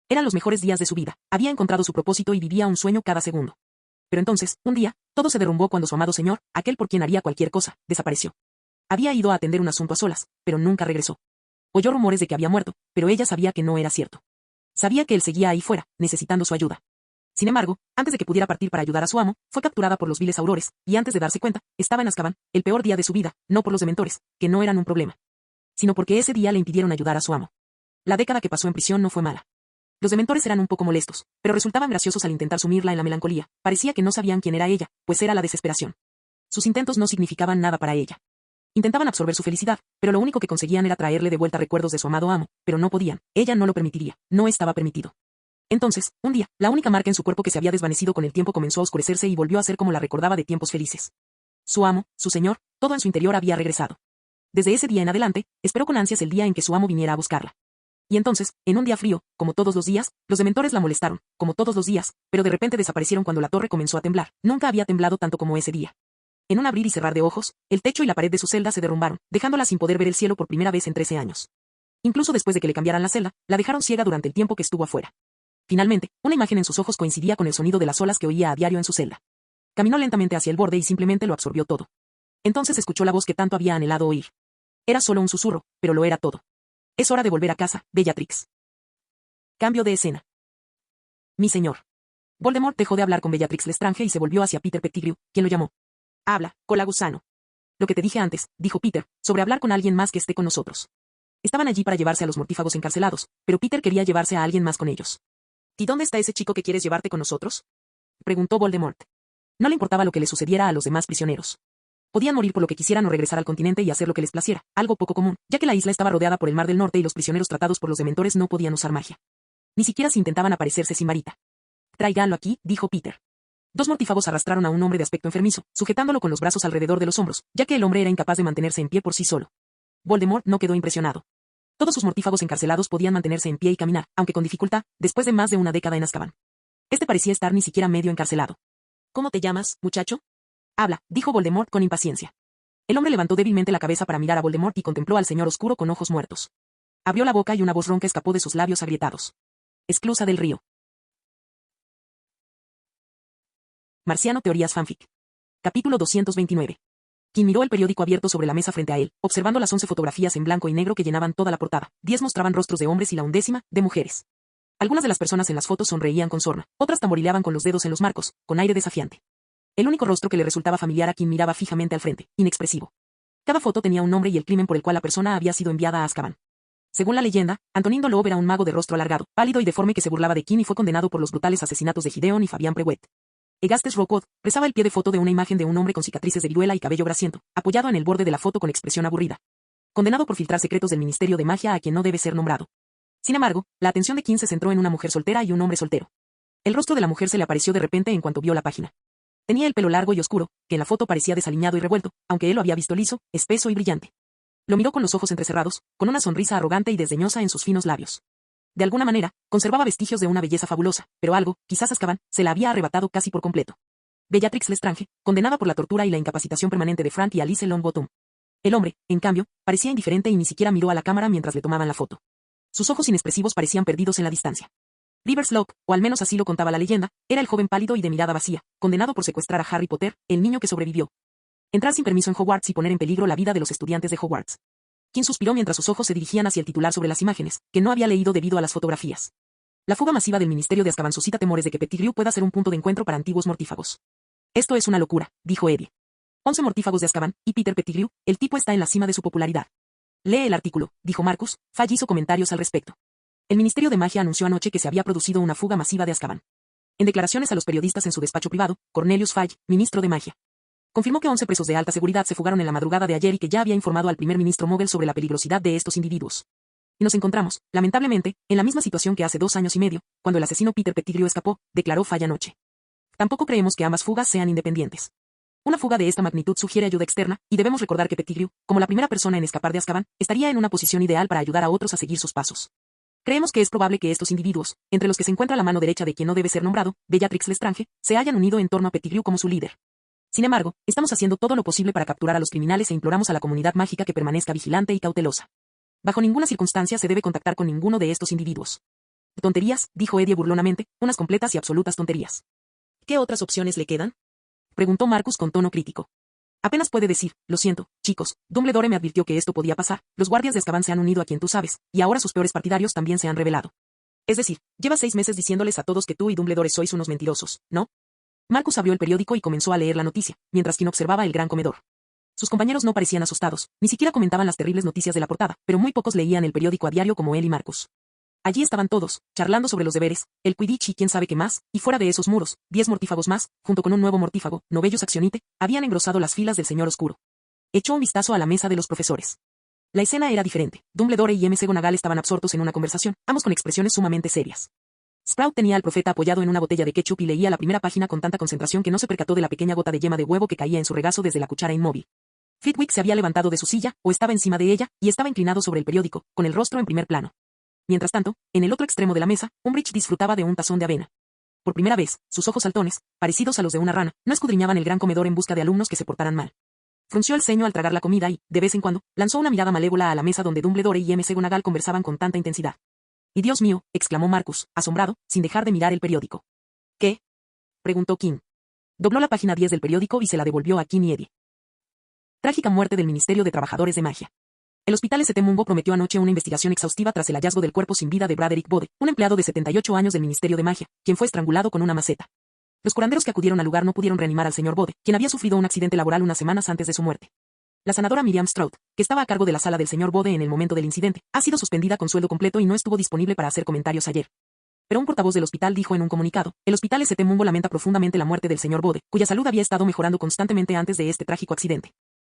Eran los mejores días de su vida, había encontrado su propósito y vivía un sueño cada segundo. Pero entonces, un día, todo se derrumbó cuando su amado señor, aquel por quien haría cualquier cosa, desapareció. Había ido a atender un asunto a solas, pero nunca regresó. Oyó rumores de que había muerto, pero ella sabía que no era cierto. Sabía que él seguía ahí fuera, necesitando su ayuda. Sin embargo, antes de que pudiera partir para ayudar a su amo, fue capturada por los viles aurores, y antes de darse cuenta, estaba en Azkaban, el peor día de su vida, no por los dementores, que no eran un problema, sino porque ese día le impidieron ayudar a su amo. La década que pasó en prisión no fue mala. Los dementores eran un poco molestos, pero resultaban graciosos al intentar sumirla en la melancolía. Parecía que no sabían quién era ella, pues era la desesperación. Sus intentos no significaban nada para ella. Intentaban absorber su felicidad, pero lo único que conseguían era traerle de vuelta recuerdos de su amado amo, pero no podían, ella no lo permitiría, no estaba permitido. Entonces, un día, la única marca en su cuerpo que se había desvanecido con el tiempo comenzó a oscurecerse y volvió a ser como la recordaba de tiempos felices. Su amo, su señor, todo en su interior había regresado. Desde ese día en adelante, esperó con ansias el día en que su amo viniera a buscarla. Y entonces, en un día frío, como todos los días, los dementores la molestaron, como todos los días, pero de repente desaparecieron cuando la torre comenzó a temblar. Nunca había temblado tanto como ese día. En un abrir y cerrar de ojos, el techo y la pared de su celda se derrumbaron, dejándola sin poder ver el cielo por primera vez en 13 años. Incluso después de que le cambiaran la celda, la dejaron ciega durante el tiempo que estuvo afuera. Finalmente, una imagen en sus ojos coincidía con el sonido de las olas que oía a diario en su celda. Caminó lentamente hacia el borde y simplemente lo absorbió todo. Entonces escuchó la voz que tanto había anhelado oír. Era solo un susurro, pero lo era todo. Es hora de volver a casa, Bellatrix. Cambio de escena. Mi señor. Voldemort dejó de hablar con Bellatrix Lestrange y se volvió hacia Peter Pettigrew, quien lo llamó. Habla, cola gusano. Lo que te dije antes, dijo Peter, sobre hablar con alguien más que esté con nosotros. Estaban allí para llevarse a los mortífagos encarcelados, pero Peter quería llevarse a alguien más con ellos. ¿Y dónde está ese chico que quieres llevarte con nosotros? Preguntó Voldemort. No le importaba lo que le sucediera a los demás prisioneros. Podían morir por lo que quisieran o regresar al continente y hacer lo que les placiera, algo poco común, ya que la isla estaba rodeada por el Mar del Norte y los prisioneros tratados por los dementores no podían usar magia. Ni siquiera si intentaban aparecerse sin varita. Tráiganlo aquí, dijo Peter. Dos mortífagos arrastraron a un hombre de aspecto enfermizo, sujetándolo con los brazos alrededor de los hombros, ya que el hombre era incapaz de mantenerse en pie por sí solo. Voldemort no quedó impresionado. Todos sus mortífagos encarcelados podían mantenerse en pie y caminar, aunque con dificultad, después de más de una década en Azkaban. Este parecía estar ni siquiera medio encarcelado. ¿Cómo te llamas, muchacho? Habla, dijo Voldemort con impaciencia. El hombre levantó débilmente la cabeza para mirar a Voldemort y contempló al señor oscuro con ojos muertos. Abrió la boca y una voz ronca escapó de sus labios agrietados. Esclusa del río. Marciano Teorías Fanfic. Capítulo 229. Quien miró el periódico abierto sobre la mesa frente a él, observando las 11 fotografías en blanco y negro que llenaban toda la portada. 10 mostraban rostros de hombres y la 11ª, de mujeres. Algunas de las personas en las fotos sonreían con sorna, otras tamborileaban con los dedos en los marcos, con aire desafiante. El único rostro que le resultaba familiar a quien miraba fijamente al frente, inexpresivo. Cada foto tenía un nombre y el crimen por el cual la persona había sido enviada a Azkaban. Según la leyenda, Antonindo Loeb era un mago de rostro alargado, pálido y deforme que se burlaba de Kim y fue condenado por los brutales asesinatos de Gideon y Fabián Prewet. Egastes Rockwood rezaba el pie de foto de una imagen de un hombre con cicatrices de viruela y cabello grasiento, apoyado en el borde de la foto con expresión aburrida. Condenado por filtrar secretos del Ministerio de Magia a quien no debe ser nombrado. Sin embargo, la atención de Kim se centró en una mujer soltera y un hombre soltero. El rostro de la mujer se le apareció de repente en cuanto vio la página. Tenía el pelo largo y oscuro, que en la foto parecía desaliñado y revuelto, aunque él lo había visto liso, espeso y brillante. Lo miró con los ojos entrecerrados, con una sonrisa arrogante y desdeñosa en sus finos labios. De alguna manera, conservaba vestigios de una belleza fabulosa, pero algo, quizás Azkaban, se la había arrebatado casi por completo. Bellatrix Lestrange, condenada por la tortura y la incapacitación permanente de Frank y Alice Longbottom. El hombre, en cambio, parecía indiferente y ni siquiera miró a la cámara mientras le tomaban la foto. Sus ojos inexpresivos parecían perdidos en la distancia. Rivers Locke, o al menos así lo contaba la leyenda, era el joven pálido y de mirada vacía, condenado por secuestrar a Harry Potter, el niño que sobrevivió. Entrar sin permiso en Hogwarts y poner en peligro la vida de los estudiantes de Hogwarts. Quinn suspiró mientras sus ojos se dirigían hacia el titular sobre las imágenes, que no había leído debido a las fotografías. La fuga masiva del Ministerio de Azkaban suscita temores de que Pettigrew pueda ser un punto de encuentro para antiguos mortífagos. Esto es una locura, dijo Eddie. 11 mortífagos de Azkaban, y Peter Pettigrew, el tipo está en la cima de su popularidad. Lee el artículo, dijo Marcus. Fudge hizo comentarios al respecto. El Ministerio de Magia anunció anoche que se había producido una fuga masiva de Azkaban. En declaraciones a los periodistas en su despacho privado, Cornelius Fudge, ministro de Magia, confirmó que 11 presos de alta seguridad se fugaron en la madrugada de ayer y que ya había informado al primer ministro Mogul sobre la peligrosidad de estos individuos. Y nos encontramos, lamentablemente, en la misma situación que hace 2 años y medio, cuando el asesino Peter Pettigrew escapó, declaró Fudge anoche. Tampoco creemos que ambas fugas sean independientes. Una fuga de esta magnitud sugiere ayuda externa, y debemos recordar que Pettigrew, como la primera persona en escapar de Azkaban, estaría en una posición ideal para ayudar a otros a seguir sus pasos. Creemos que es probable que estos individuos, entre los que se encuentra la mano derecha de quien no debe ser nombrado, Bellatrix Lestrange, se hayan unido en torno a Pettigrew como su líder. Sin embargo, estamos haciendo todo lo posible para capturar a los criminales e imploramos a la comunidad mágica que permanezca vigilante y cautelosa. Bajo ninguna circunstancia se debe contactar con ninguno de estos individuos. Tonterías, dijo Eddie burlonamente, unas completas y absolutas tonterías. ¿Qué otras opciones le quedan?, preguntó Marcus con tono crítico. Apenas puede decir, lo siento, chicos, Dumbledore me advirtió que esto podía pasar, los guardias de Azkaban se han unido a quien tú sabes, y ahora sus peores partidarios también se han revelado. Es decir, lleva 6 meses diciéndoles a todos que tú y Dumbledore sois unos mentirosos, ¿no? Marcus abrió el periódico y comenzó a leer la noticia, mientras Quinn observaba el gran comedor. Sus compañeros no parecían asustados, ni siquiera comentaban las terribles noticias de la portada, pero muy pocos leían el periódico a diario como él y Marcus. Allí estaban todos, charlando sobre los deberes, el Quidditch y quién sabe qué más, y fuera de esos muros, 10 mortífagos más, junto con un nuevo mortífago, Novellus Accionite, habían engrosado las filas del Señor Oscuro. Echó un vistazo a la mesa de los profesores. La escena era diferente. Dumbledore y McGonagall estaban absortos en una conversación, ambos con expresiones sumamente serias. Sprout tenía al profeta apoyado en una botella de ketchup y leía la primera página con tanta concentración que no se percató de la pequeña gota de yema de huevo que caía en su regazo desde la cuchara inmóvil. Flitwick se había levantado de su silla, o estaba encima de ella, y estaba inclinado sobre el periódico, con el rostro en primer plano. Mientras tanto, en el otro extremo de la mesa, Umbridge disfrutaba de un tazón de avena. Por primera vez, sus ojos saltones, parecidos a los de una rana, no escudriñaban el gran comedor en busca de alumnos que se portaran mal. Frunció el ceño al tragar la comida y, de vez en cuando, lanzó una mirada malévola a la mesa donde Dumbledore y McGonagall conversaban con tanta intensidad. ¡Y Dios mío!, exclamó Marcus, asombrado, sin dejar de mirar el periódico. ¿Qué?, preguntó Quinn. Dobló la página 10 del periódico y se la devolvió a Quinn y Eddie. Trágica muerte del Ministerio de Trabajadores de Magia. El Hospital St. Mungo prometió anoche una investigación exhaustiva tras el hallazgo del cuerpo sin vida de Broderick Bode, un empleado de 78 años del Ministerio de Magia, quien fue estrangulado con una maceta. Los curanderos que acudieron al lugar no pudieron reanimar al señor Bode, quien había sufrido un accidente laboral unas semanas antes de su muerte. La sanadora Miriam Stroud, que estaba a cargo de la sala del señor Bode en el momento del incidente, ha sido suspendida con sueldo completo y no estuvo disponible para hacer comentarios ayer. Pero un portavoz del hospital dijo en un comunicado, el Hospital St. Mungo lamenta profundamente la muerte del señor Bode, cuya salud había estado mejorando constantemente antes de este trágico accidente.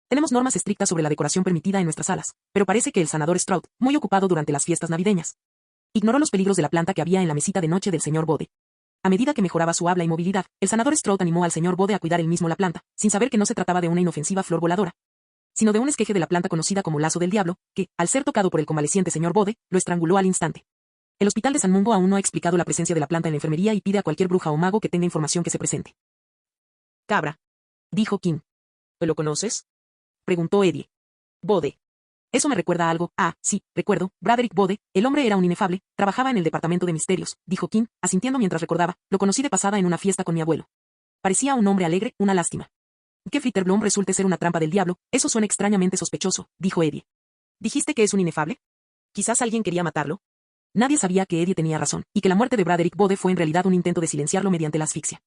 Tenemos normas estrictas sobre la decoración permitida en nuestras salas, pero parece que el sanador Stroud, muy ocupado durante las fiestas navideñas, ignoró los peligros de la planta que había en la mesita de noche del señor Bode. A medida que mejoraba su habla y movilidad, el sanador Stroud animó al señor Bode a cuidar él mismo la planta, sin saber que no se trataba de una inofensiva flor voladora, sino de un esqueje de la planta conocida como lazo del diablo, que, al ser tocado por el convaleciente señor Bode, lo estranguló al instante. El Hospital de San Mungo aún no ha explicado la presencia de la planta en la enfermería y pide a cualquier bruja o mago que tenga información que se presente. Cabra, dijo Quinn. ¿Lo conoces?, preguntó Eddie. Bode. Eso me recuerda a algo. Ah, sí, recuerdo, Broderick Bode, el hombre era un inefable, trabajaba en el departamento de misterios, dijo Quinn, asintiendo mientras recordaba, lo conocí de pasada en una fiesta con mi abuelo. Parecía un hombre alegre, una lástima. Que Flitterblom resulte ser una trampa del diablo, eso suena extrañamente sospechoso, dijo Eddie. ¿Dijiste que es un inefable? ¿Quizás alguien quería matarlo? Nadie sabía que Eddie tenía razón, y que la muerte de Broderick Bode fue en realidad un intento de silenciarlo mediante la asfixia.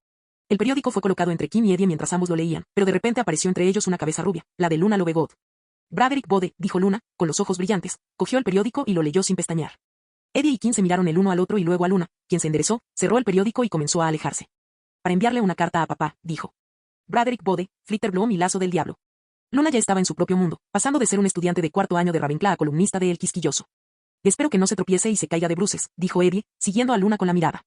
El periódico fue colocado entre Quinn y Eddie mientras ambos lo leían, pero de repente apareció entre ellos una cabeza rubia, la de Luna Lovegood. Broderick Bode, dijo Luna, con los ojos brillantes, cogió el periódico y lo leyó sin pestañear. Eddie y Quinn se miraron el uno al otro y luego a Luna, quien se enderezó, cerró el periódico y comenzó a alejarse. Para enviarle una carta a papá, dijo. Broderick Bode, Flitterblom y Lazo del Diablo. Luna ya estaba en su propio mundo, pasando de ser un estudiante de 4º año de Ravenclaw a columnista de El Quisquilloso. Espero que no se tropiece y se caiga de bruces, dijo Eddie, siguiendo a Luna con la mirada.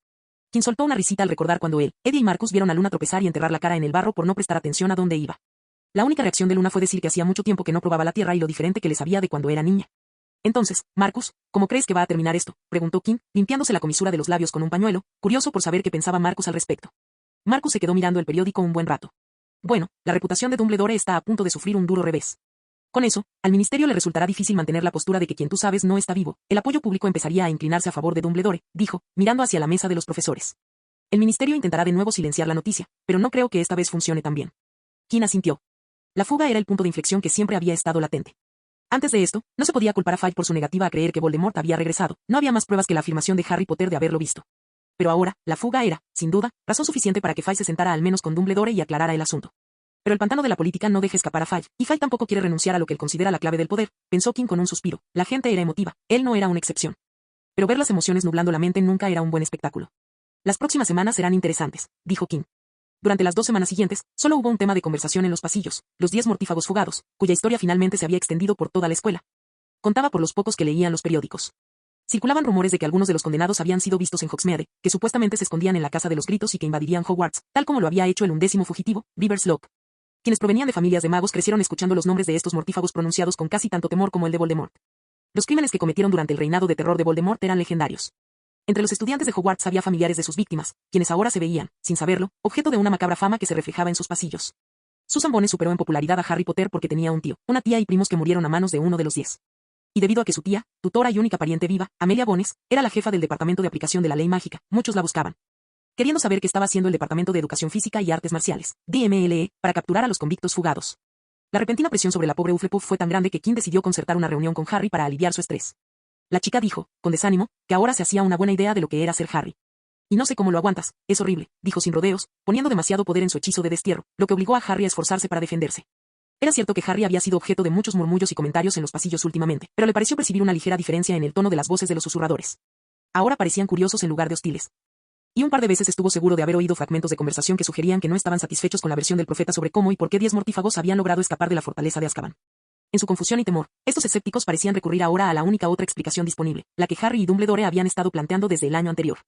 Quien soltó una risita al recordar cuando él, Eddie y Marcus vieron a Luna tropezar y enterrar la cara en el barro por no prestar atención a dónde iba. La única reacción de Luna fue decir que hacía mucho tiempo que no probaba la tierra y lo diferente que le sabía de cuando era niña. Entonces, Marcus, ¿cómo crees que va a terminar esto?, preguntó Quinn, limpiándose la comisura de los labios con un pañuelo, curioso por saber qué pensaba Marcus al respecto. Marcus se quedó mirando el periódico un buen rato. Bueno, la reputación de Dumbledore está a punto de sufrir un duro revés. Con eso, al ministerio le resultará difícil mantener la postura de que quien tú sabes no está vivo. El apoyo público empezaría a inclinarse a favor de Dumbledore, dijo, mirando hacia la mesa de los profesores. El ministerio intentará de nuevo silenciar la noticia, pero no creo que esta vez funcione tan bien. Quinn asintió. La fuga era el punto de inflexión que siempre había estado latente. Antes de esto, no se podía culpar a Fudge por su negativa a creer que Voldemort había regresado. No había más pruebas que la afirmación de Harry Potter de haberlo visto. Pero ahora, la fuga era, sin duda, razón suficiente para que Fudge se sentara al menos con Dumbledore y aclarara el asunto. Pero el pantano de la política no deja escapar a Fudge, y Fudge tampoco quiere renunciar a lo que él considera la clave del poder, pensó Quinn con un suspiro. La gente era emotiva, él no era una excepción. Pero ver las emociones nublando la mente nunca era un buen espectáculo. Las próximas semanas serán interesantes, dijo Quinn. Durante las 2 semanas siguientes, solo hubo un tema de conversación en los pasillos, los 10 mortífagos fugados, cuya historia finalmente se había extendido por toda la escuela. Contaba por los pocos que leían los periódicos. Circulaban rumores de que algunos de los condenados habían sido vistos en Hogsmeade, que supuestamente se escondían en la Casa de los Gritos y que invadirían Hogwarts, tal como lo había hecho el 11º fugitivo, Beaver's Lock. Quienes provenían de familias de magos crecieron escuchando los nombres de estos mortífagos pronunciados con casi tanto temor como el de Voldemort. Los crímenes que cometieron durante el reinado de terror de Voldemort eran legendarios. Entre los estudiantes de Hogwarts había familiares de sus víctimas, quienes ahora se veían, sin saberlo, objeto de una macabra fama que se reflejaba en sus pasillos. Susan Bones superó en popularidad a Harry Potter porque tenía un tío, una tía y primos que murieron a manos de uno de los 10. Y debido a que su tía, tutora y única pariente viva, Amelia Bones, era la jefa del departamento de aplicación de la ley mágica, muchos la buscaban. Queriendo saber qué estaba haciendo el Departamento de Educación Física y Artes Marciales, DMLE, para capturar a los convictos fugados. La repentina presión sobre la pobre Hufflepuff fue tan grande que Quinn decidió concertar una reunión con Harry para aliviar su estrés. La chica dijo, con desánimo, que ahora se hacía una buena idea de lo que era ser Harry. Y no sé cómo lo aguantas, es horrible, dijo sin rodeos, poniendo demasiado poder en su hechizo de destierro, lo que obligó a Harry a esforzarse para defenderse. Era cierto que Harry había sido objeto de muchos murmullos y comentarios en los pasillos últimamente, pero le pareció percibir una ligera diferencia en el tono de las voces de los susurradores. Ahora parecían curiosos en lugar de hostiles. Y un par de veces estuvo seguro de haber oído fragmentos de conversación que sugerían que no estaban satisfechos con la versión del profeta sobre cómo y por qué 10 mortífagos habían logrado escapar de la fortaleza de Azkaban. En su confusión y temor, estos escépticos parecían recurrir ahora a la única otra explicación disponible, la que Harry y Dumbledore habían estado planteando desde el año anterior.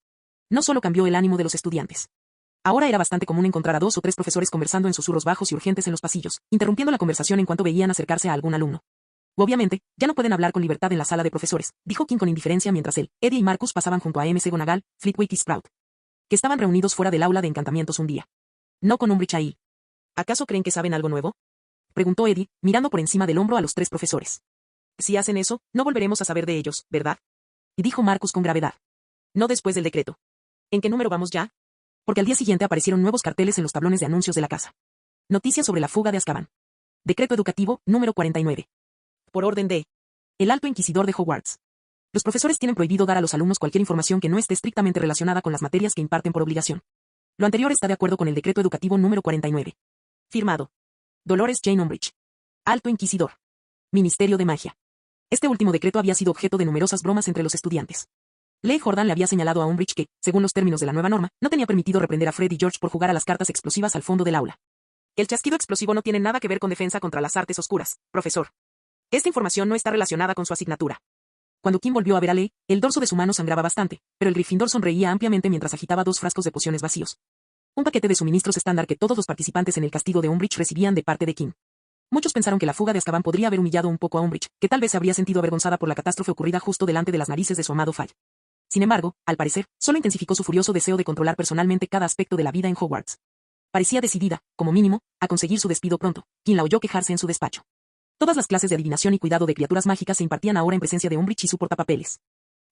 No solo cambió el ánimo de los estudiantes. Ahora era bastante común encontrar a 2 o 3 profesores conversando en susurros bajos y urgentes en los pasillos, interrumpiendo la conversación en cuanto veían acercarse a algún alumno. Obviamente, ya no pueden hablar con libertad en la sala de profesores, dijo Quinn con indiferencia mientras él, Eddie y Marcus pasaban junto a McGonagall, Flitwick y Sprout. Que estaban reunidos fuera del aula de encantamientos un día. No con Umbridge ahí. ¿Acaso creen que saben algo nuevo? Preguntó Eddie, mirando por encima del hombro a los 3 profesores. Si hacen eso, no volveremos a saber de ellos, ¿verdad? Y dijo Marcus con gravedad. No después del decreto. ¿En qué número vamos ya? Porque al día siguiente aparecieron nuevos carteles en los tablones de anuncios de la casa. Noticias sobre la fuga de Azkaban. Decreto educativo, número 49. Por orden de el Alto Inquisidor de Hogwarts. Los profesores tienen prohibido dar a los alumnos cualquier información que no esté estrictamente relacionada con las materias que imparten por obligación. Lo anterior está de acuerdo con el decreto educativo número 49. Firmado. Dolores Jane Umbridge. Alto Inquisidor. Ministerio de Magia. Este último decreto había sido objeto de numerosas bromas entre los estudiantes. Leigh Jordan le había señalado a Umbridge que, según los términos de la nueva norma, no tenía permitido reprender a Fred y George por jugar a las cartas explosivas al fondo del aula. El chasquido explosivo no tiene nada que ver con defensa contra las artes oscuras, profesor. Esta información no está relacionada con su asignatura. Cuando Quinn volvió a ver a Leigh, el dorso de su mano sangraba bastante, pero el Gryffindor sonreía ampliamente mientras agitaba 2 frascos de pociones vacíos. Un paquete de suministros estándar que todos los participantes en el castigo de Umbridge recibían de parte de Quinn. Muchos pensaron que la fuga de Azkaban podría haber humillado un poco a Umbridge, que tal vez se habría sentido avergonzada por la catástrofe ocurrida justo delante de las narices de su amado Fudge. Sin embargo, al parecer, solo intensificó su furioso deseo de controlar personalmente cada aspecto de la vida en Hogwarts. Parecía decidida, como mínimo, a conseguir su despido pronto. Quinn la oyó quejarse en su despacho. Todas las clases de adivinación y cuidado de criaturas mágicas se impartían ahora en presencia de Umbridge y su portapapeles.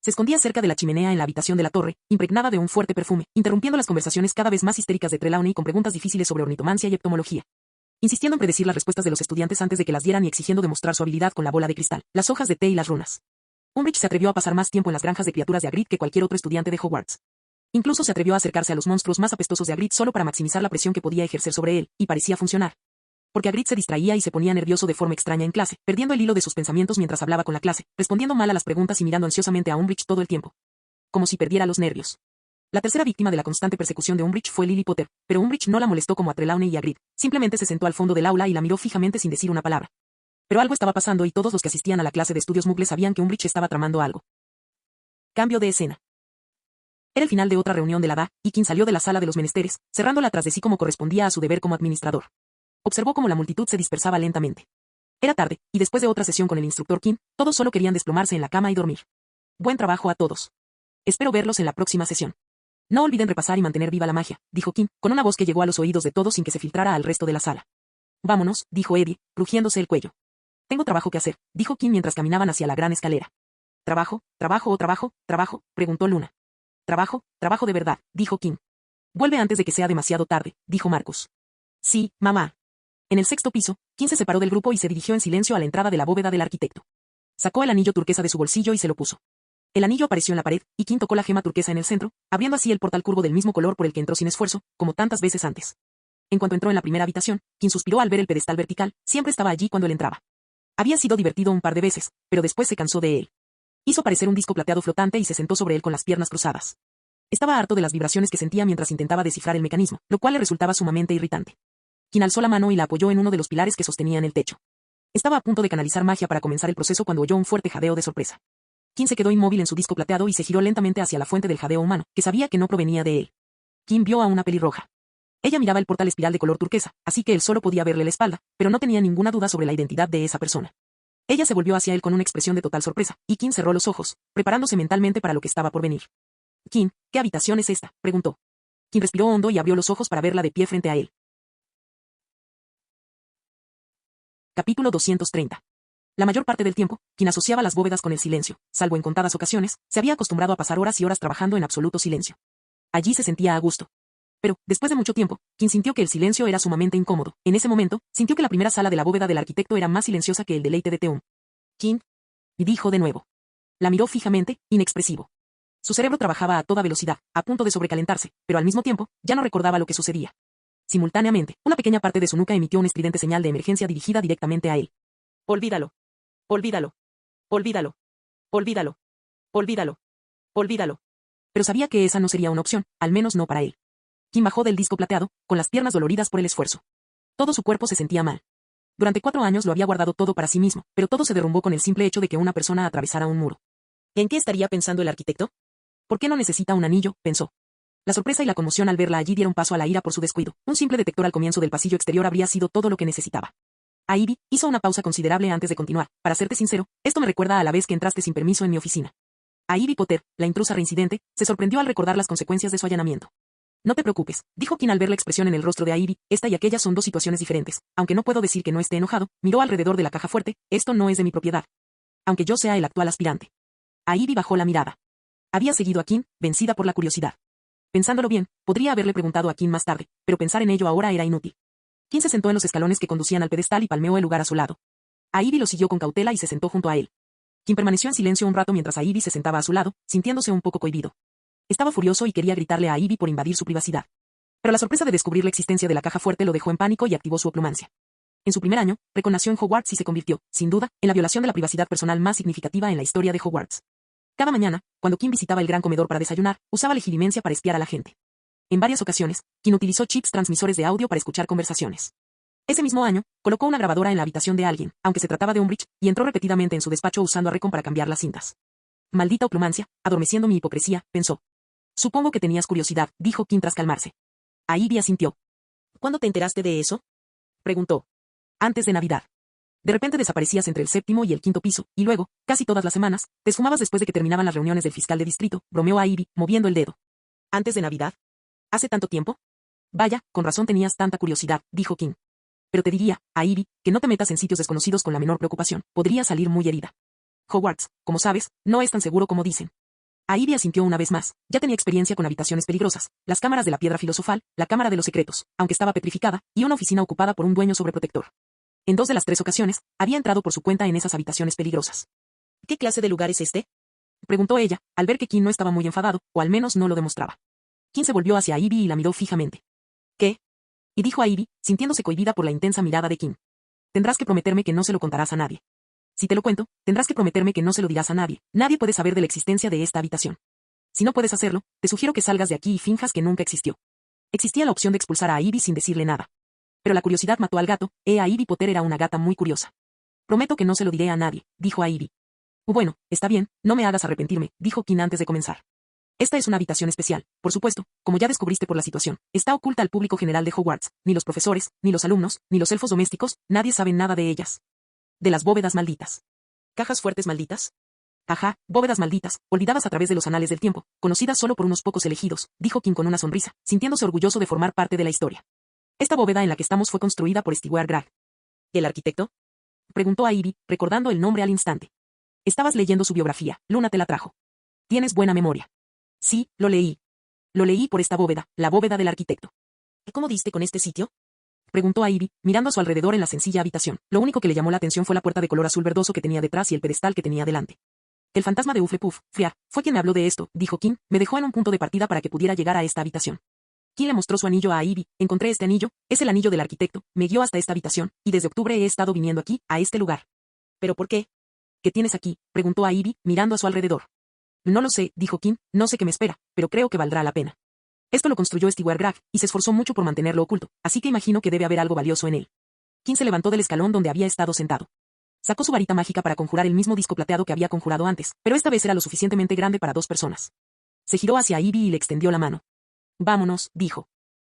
Se escondía cerca de la chimenea en la habitación de la torre, impregnada de un fuerte perfume, interrumpiendo las conversaciones cada vez más histéricas de Trelawney con preguntas difíciles sobre ornitomancia y heptomología. Insistiendo en predecir las respuestas de los estudiantes antes de que las dieran y exigiendo demostrar su habilidad con la bola de cristal, las hojas de té y las runas. Umbridge se atrevió a pasar más tiempo en las granjas de criaturas de Hagrid que cualquier otro estudiante de Hogwarts. Incluso se atrevió a acercarse a los monstruos más apestosos de Hagrid solo para maximizar la presión que podía ejercer sobre él, y parecía funcionar. Porque Hagrid se distraía y se ponía nervioso de forma extraña en clase, perdiendo el hilo de sus pensamientos mientras hablaba con la clase, respondiendo mal a las preguntas y mirando ansiosamente a Umbridge todo el tiempo. Como si perdiera los nervios. La tercera víctima de la constante persecución de Umbridge fue Lily Potter, pero Umbridge no la molestó como a Trelawney y Hagrid, simplemente se sentó al fondo del aula y la miró fijamente sin decir una palabra. Pero algo estaba pasando y todos los que asistían a la clase de estudios muggles sabían que Umbridge estaba tramando algo. Cambio de escena. Era el final de otra reunión de la DA, y Quinn salió de la sala de los menesteres, cerrándola tras de sí como correspondía a su deber como administrador. Observó cómo la multitud se dispersaba lentamente. Era tarde, y después de otra sesión con el instructor Quinn, todos solo querían desplomarse en la cama y dormir. Buen trabajo a todos. Espero verlos en la próxima sesión. No olviden repasar y mantener viva la magia, dijo Quinn, con una voz que llegó a los oídos de todos sin que se filtrara al resto de la sala. Vámonos, dijo Eddie, rugiéndose el cuello. Tengo trabajo que hacer, dijo Kim mientras caminaban hacia la gran escalera. ¿Trabajo, trabajo o trabajo, trabajo? Preguntó Luna. Trabajo, trabajo de verdad, dijo Kim. Vuelve antes de que sea demasiado tarde, dijo Marcus. Sí, mamá. En el sexto piso, Kim se separó del grupo y se dirigió en silencio a la entrada de la bóveda del arquitecto. Sacó el anillo turquesa de su bolsillo y se lo puso. El anillo apareció en la pared, y Kim tocó la gema turquesa en el centro, abriendo así el portal curvo del mismo color por el que entró sin esfuerzo, como tantas veces antes. En cuanto entró en la primera habitación, Kim suspiró al ver el pedestal vertical, siempre estaba allí cuando él entraba. Había sido divertido un par de veces, pero después se cansó de él. Hizo parecer un disco plateado flotante y se sentó sobre él con las piernas cruzadas. Estaba harto de las vibraciones que sentía mientras intentaba descifrar el mecanismo, lo cual le resultaba sumamente irritante. Kim alzó la mano y la apoyó en uno de los pilares que sostenían el techo. Estaba a punto de canalizar magia para comenzar el proceso cuando oyó un fuerte jadeo de sorpresa. Kim se quedó inmóvil en su disco plateado y se giró lentamente hacia la fuente del jadeo humano, que sabía que no provenía de él. Kim vio a una pelirroja. Ella miraba el portal espiral de color turquesa, así que él solo podía verle la espalda, pero no tenía ninguna duda sobre la identidad de esa persona. Ella se volvió hacia él con una expresión de total sorpresa, y Kim cerró los ojos, preparándose mentalmente para lo que estaba por venir. Kim, ¿qué habitación es esta?, preguntó. Kim respiró hondo y abrió los ojos para verla de pie frente a él. Capítulo 230. La mayor parte del tiempo, Kim asociaba las bóvedas con el silencio, salvo en contadas ocasiones, se había acostumbrado a pasar horas y horas trabajando en absoluto silencio. Allí se sentía a gusto. Pero, después de mucho tiempo, Kim sintió que el silencio era sumamente incómodo. En ese momento, sintió que la primera sala de la bóveda del arquitecto era más silenciosa que el deleite de Teum. Kim. Y dijo de nuevo. La miró fijamente, inexpresivo. Su cerebro trabajaba a toda velocidad, a punto de sobrecalentarse, pero al mismo tiempo, ya no recordaba lo que sucedía. Simultáneamente, una pequeña parte de su nuca emitió una estridente señal de emergencia dirigida directamente a él. Olvídalo. Olvídalo. Olvídalo. Olvídalo. Olvídalo. Olvídalo. Pero sabía que esa no sería una opción, al menos no para él. Kim bajó del disco plateado, con las piernas doloridas por el esfuerzo. Todo su cuerpo se sentía mal. Durante 4 años lo había guardado todo para sí mismo, pero todo se derrumbó con el simple hecho de que una persona atravesara un muro. ¿En qué estaría pensando el arquitecto? ¿Por qué no necesita un anillo?, pensó. La sorpresa y la conmoción al verla allí dieron paso a la ira por su descuido. Un simple detector al comienzo del pasillo exterior habría sido todo lo que necesitaba. Ivy hizo una pausa considerable antes de continuar. Para serte sincero, esto me recuerda a la vez que entraste sin permiso en mi oficina. Ivy Potter, la intrusa reincidente, se sorprendió al recordar las consecuencias de su allanamiento. No te preocupes, dijo Kim al ver la expresión en el rostro de Ivy, esta y aquella son dos situaciones diferentes. Aunque no puedo decir que no esté enojado, miró alrededor de la caja fuerte, esto no es de mi propiedad. Aunque yo sea el actual aspirante. Ivy bajó la mirada. Había seguido a Kim, vencida por la curiosidad. Pensándolo bien, podría haberle preguntado a Kim más tarde, pero pensar en ello ahora era inútil. Kim se sentó en los escalones que conducían al pedestal y palmeó el lugar a su lado. Ivy lo siguió con cautela y se sentó junto a él. Kim permaneció en silencio un rato mientras Ivy se sentaba a su lado, sintiéndose un poco cohibido. Estaba furioso y quería gritarle a Ivy por invadir su privacidad. Pero la sorpresa de descubrir la existencia de la caja fuerte lo dejó en pánico y activó su oplumancia. En su primer año, reconoció en Hogwarts y se convirtió, sin duda, en la violación de la privacidad personal más significativa en la historia de Hogwarts. Cada mañana, cuando Kim visitaba el gran comedor para desayunar, usaba legilimencia para espiar a la gente. En varias ocasiones, Kim utilizó chips transmisores de audio para escuchar conversaciones. Ese mismo año, colocó una grabadora en la habitación de alguien, aunque se trataba de Umbridge, y entró repetidamente en su despacho usando a Recon para cambiar las cintas. Maldita oplumancia, adormeciendo mi hipocresía, pensó. Supongo que tenías curiosidad, dijo Kim tras calmarse. Ivy asintió. ¿Cuándo te enteraste de eso?, preguntó. Antes de Navidad. De repente desaparecías entre el 7º y el 5º piso, y luego, casi todas las semanas, te esfumabas después de que terminaban las reuniones del fiscal de distrito, bromeó a Ivy, moviendo el dedo. ¿Antes de Navidad? ¿Hace tanto tiempo? Vaya, con razón tenías tanta curiosidad, dijo Kim. Pero te diría, a Ivy, que no te metas en sitios desconocidos con la menor preocupación, podría salir muy herida. Hogwarts, como sabes, no es tan seguro como dicen. Ivy asintió una vez más, ya tenía experiencia con habitaciones peligrosas, las cámaras de la piedra filosofal, la cámara de los secretos, aunque estaba petrificada, y una oficina ocupada por un dueño sobreprotector. En 2 de las 3 ocasiones, había entrado por su cuenta en esas habitaciones peligrosas. ¿Qué clase de lugar es este?, preguntó ella, al ver que Kim no estaba muy enfadado, o al menos no lo demostraba. Kim se volvió hacia Ivy y la miró fijamente. ¿Qué?, y dijo a Ivy, sintiéndose cohibida por la intensa mirada de Kim. Tendrás que prometerme que no se lo contarás a nadie. Si te lo cuento, tendrás que prometerme que no se lo dirás a nadie. Nadie puede saber de la existencia de esta habitación. Si no puedes hacerlo, te sugiero que salgas de aquí y finjas que nunca existió. Existía la opción de expulsar a Ivy sin decirle nada. Pero la curiosidad mató al gato, a Ivy Potter era una gata muy curiosa. Prometo que no se lo diré a nadie, dijo a Ivy. Bueno, está bien, no me hagas arrepentirme, dijo Kim antes de comenzar. Esta es una habitación especial, por supuesto, como ya descubriste por la situación. Está oculta al público general de Hogwarts, ni los profesores, ni los alumnos, ni los elfos domésticos, nadie sabe nada de ellas. De las bóvedas malditas. ¿Cajas fuertes malditas? Ajá, bóvedas malditas, olvidadas a través de los anales del tiempo, conocidas solo por unos pocos elegidos, dijo Kim con una sonrisa, sintiéndose orgulloso de formar parte de la historia. Esta bóveda en la que estamos fue construida por Stewart Gragg. ¿El arquitecto?, Preguntó a Ivy, recordando el nombre al instante. Estabas leyendo su biografía, Luna te la trajo. Tienes buena memoria. Sí, lo leí. Lo leí por esta bóveda, la bóveda del arquitecto. ¿Cómo diste con este sitio? Preguntó a Ivy, mirando a su alrededor en la sencilla habitación. Lo único que le llamó la atención fue la puerta de color azul verdoso que tenía detrás y el pedestal que tenía delante. El fantasma de Uflepuff, Friar, fue quien me habló de esto, dijo Kim, me dejó en un punto de partida para que pudiera llegar a esta habitación. Kim le mostró su anillo a Ivy, encontré este anillo, es el anillo del arquitecto, me guió hasta esta habitación, y desde octubre he estado viniendo aquí, a este lugar. ¿Pero por qué? ¿Qué tienes aquí? Preguntó a Ivy, mirando a su alrededor. No lo sé, dijo Kim, no sé qué me espera, pero creo que valdrá la pena. Esto lo construyó Stewart Graf, y se esforzó mucho por mantenerlo oculto, así que imagino que debe haber algo valioso en él. Kim se levantó del escalón donde había estado sentado. Sacó su varita mágica para conjurar el mismo disco plateado que había conjurado antes, pero esta vez era lo suficientemente grande para 2 personas. Se giró hacia Ivy y le extendió la mano. Vámonos, dijo.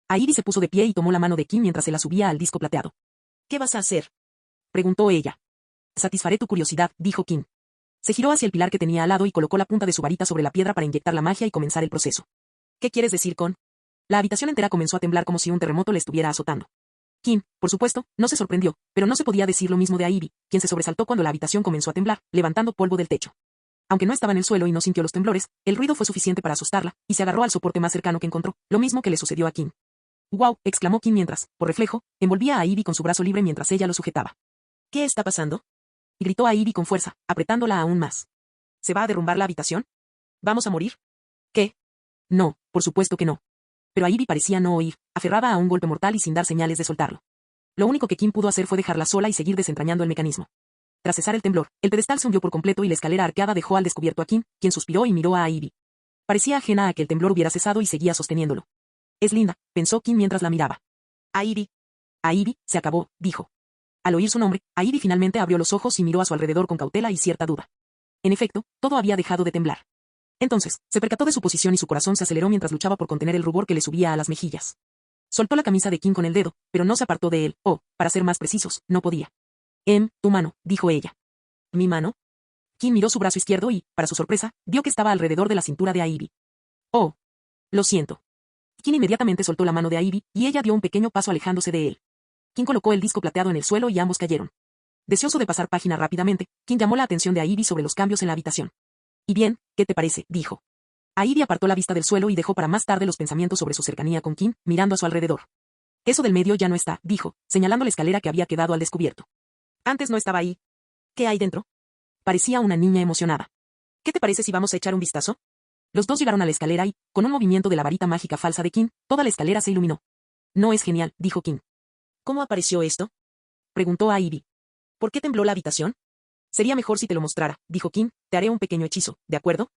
A Ivy se puso de pie y tomó la mano de Kim mientras se la subía al disco plateado. ¿Qué vas a hacer? Preguntó ella. Satisfaré tu curiosidad, dijo Kim. Se giró hacia el pilar que tenía al lado y colocó la punta de su varita sobre la piedra para inyectar la magia y comenzar el proceso. ¿Qué quieres decir con? La habitación entera comenzó a temblar como si un terremoto le estuviera azotando. Kim, por supuesto, no se sorprendió, pero no se podía decir lo mismo de Ivy, quien se sobresaltó cuando la habitación comenzó a temblar, levantando polvo del techo. Aunque no estaba en el suelo y no sintió los temblores, el ruido fue suficiente para asustarla, y se agarró al soporte más cercano que encontró, lo mismo que le sucedió a Kim. ¡Guau! Exclamó Kim mientras, por reflejo, envolvía a Ivy con su brazo libre mientras ella lo sujetaba. ¿Qué está pasando? Y gritó a Ivy con fuerza, apretándola aún más. ¿Se va a derrumbar la habitación? ¿Vamos a morir? ¿Qué? No, por supuesto que no. Pero a Ivy parecía no oír, aferrada a un golpe mortal y sin dar señales de soltarlo. Lo único que Kim pudo hacer fue dejarla sola y seguir desentrañando el mecanismo. Tras cesar el temblor, el pedestal se hundió por completo y la escalera arqueada dejó al descubierto a Kim, quien suspiró y miró a Ivy. Parecía ajena a que el temblor hubiera cesado y seguía sosteniéndolo. Es linda, pensó Kim mientras la miraba. A Ivy. A Ivy, se acabó, dijo. Al oír su nombre, a Ivy finalmente abrió los ojos y miró a su alrededor con cautela y cierta duda. En efecto, todo había dejado de temblar. Entonces, se percató de su posición y su corazón se aceleró mientras luchaba por contener el rubor que le subía a las mejillas. Soltó la camisa de Kim con el dedo, pero no se apartó de él, o, para ser más precisos, no podía. Tu mano, dijo ella. ¿Mi mano? Kim miró su brazo izquierdo y, para su sorpresa, vio que estaba alrededor de la cintura de Ivy. Oh. Lo siento. Kim inmediatamente soltó la mano de Ivy, y ella dio un pequeño paso alejándose de él. Kim colocó el disco plateado en el suelo y ambos cayeron. Deseoso de pasar página rápidamente, Kim llamó la atención de Ivy sobre los cambios en la habitación. Y bien, ¿qué te parece? Dijo. Ivy apartó la vista del suelo y dejó para más tarde los pensamientos sobre su cercanía con Kim, mirando a su alrededor. Eso del medio ya no está, dijo, señalando la escalera que había quedado al descubierto. Antes no estaba ahí. ¿Qué hay dentro? Parecía una niña emocionada. ¿Qué te parece si vamos a echar un vistazo? Los dos llegaron a la escalera y, con un movimiento de la varita mágica falsa de Kim, toda la escalera se iluminó. No es genial, dijo Kim. ¿Cómo apareció esto? Preguntó a Ivy. ¿Por qué tembló la habitación? Sería mejor si te lo mostrara, dijo Kim, te haré un pequeño hechizo, ¿de acuerdo?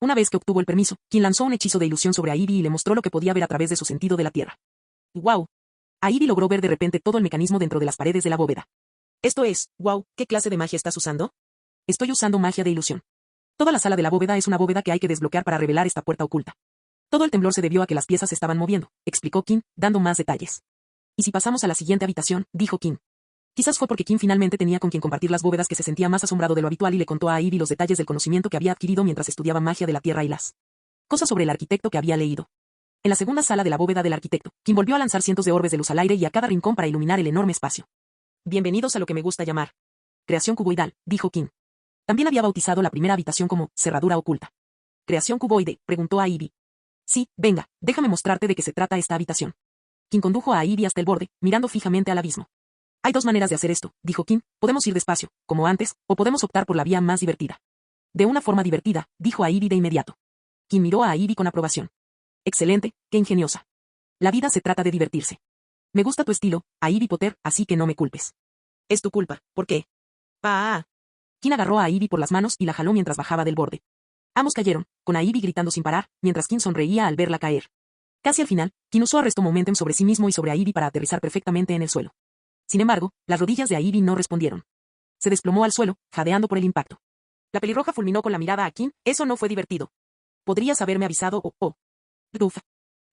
Una vez que obtuvo el permiso, Kim lanzó un hechizo de ilusión sobre a Ivy y le mostró lo que podía ver a través de su sentido de la tierra. ¡Guau! A Ivy logró ver de repente todo el mecanismo dentro de las paredes de la bóveda. Esto es, guau, ¿qué clase de magia estás usando? Estoy usando magia de ilusión. Toda la sala de la bóveda es una bóveda que hay que desbloquear para revelar esta puerta oculta. Todo el temblor se debió a que las piezas se estaban moviendo, explicó Kim, dando más detalles. ¿Y si pasamos a la siguiente habitación? Dijo Kim. Quizás fue porque Kim finalmente tenía con quien compartir las bóvedas que se sentía más asombrado de lo habitual y le contó a Ivy los detalles del conocimiento que había adquirido mientras estudiaba magia de la tierra y las cosas sobre el arquitecto que había leído. En la segunda sala de la bóveda del arquitecto, Kim volvió a lanzar cientos de orbes de luz al aire y a cada rincón para iluminar el enorme espacio. Bienvenidos a lo que me gusta llamar creación cuboidal, dijo Kim. También había bautizado la primera habitación como cerradura oculta. ¿Creación cuboide?, preguntó a Ivy. Sí, venga, déjame mostrarte de qué se trata esta habitación. Kim condujo a Ivy hasta el borde, mirando fijamente al abismo. Hay 2 maneras de hacer esto, dijo Kim, podemos ir despacio, como antes, o podemos optar por la vía más divertida. De una forma divertida, dijo a Ivy de inmediato. Kim miró a Ivy con aprobación. Excelente, qué ingeniosa. La vida se trata de divertirse. Me gusta tu estilo, a Ivy Potter, así que no me culpes. Es tu culpa, ¿por qué? Kim agarró a Ivy por las manos y la jaló mientras bajaba del borde. Ambos cayeron, con a Ivy gritando sin parar, mientras Kim sonreía al verla caer. Casi al final, Kim usó arresto momentum sobre sí mismo y sobre a Ivy para aterrizar perfectamente en el suelo. Sin embargo, las rodillas de Ivy no respondieron. Se desplomó al suelo, jadeando por el impacto. La pelirroja fulminó con la mirada a Kim, eso no fue divertido. Podrías haberme avisado Uf.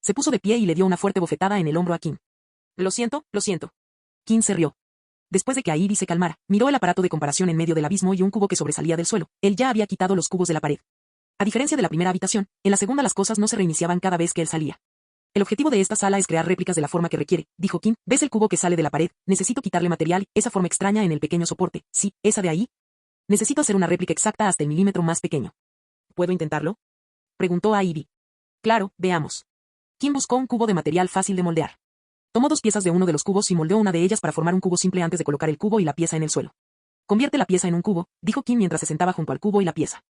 Se puso de pie y le dio una fuerte bofetada en el hombro a Kim. Lo siento. Kim se rió. Después de que Ivy se calmara, miró el aparato de comparación en medio del abismo y un cubo que sobresalía del suelo. Él ya había quitado los cubos de la pared. A diferencia de la primera habitación, en la segunda las cosas no se reiniciaban cada vez que él salía. El objetivo de esta sala es crear réplicas de la forma que requiere, dijo Kim. ¿Ves el cubo que sale de la pared? Necesito quitarle material, esa forma extraña en el pequeño soporte. Sí, esa de ahí. Necesito hacer una réplica exacta hasta el milímetro más pequeño. ¿Puedo intentarlo? Preguntó a Ivy. Claro, veamos. Kim buscó un cubo de material fácil de moldear. Tomó 2 piezas de uno de los cubos y moldeó una de ellas para formar un cubo simple antes de colocar el cubo y la pieza en el suelo. Convierte la pieza en un cubo, dijo Kim mientras se sentaba junto al cubo y la pieza.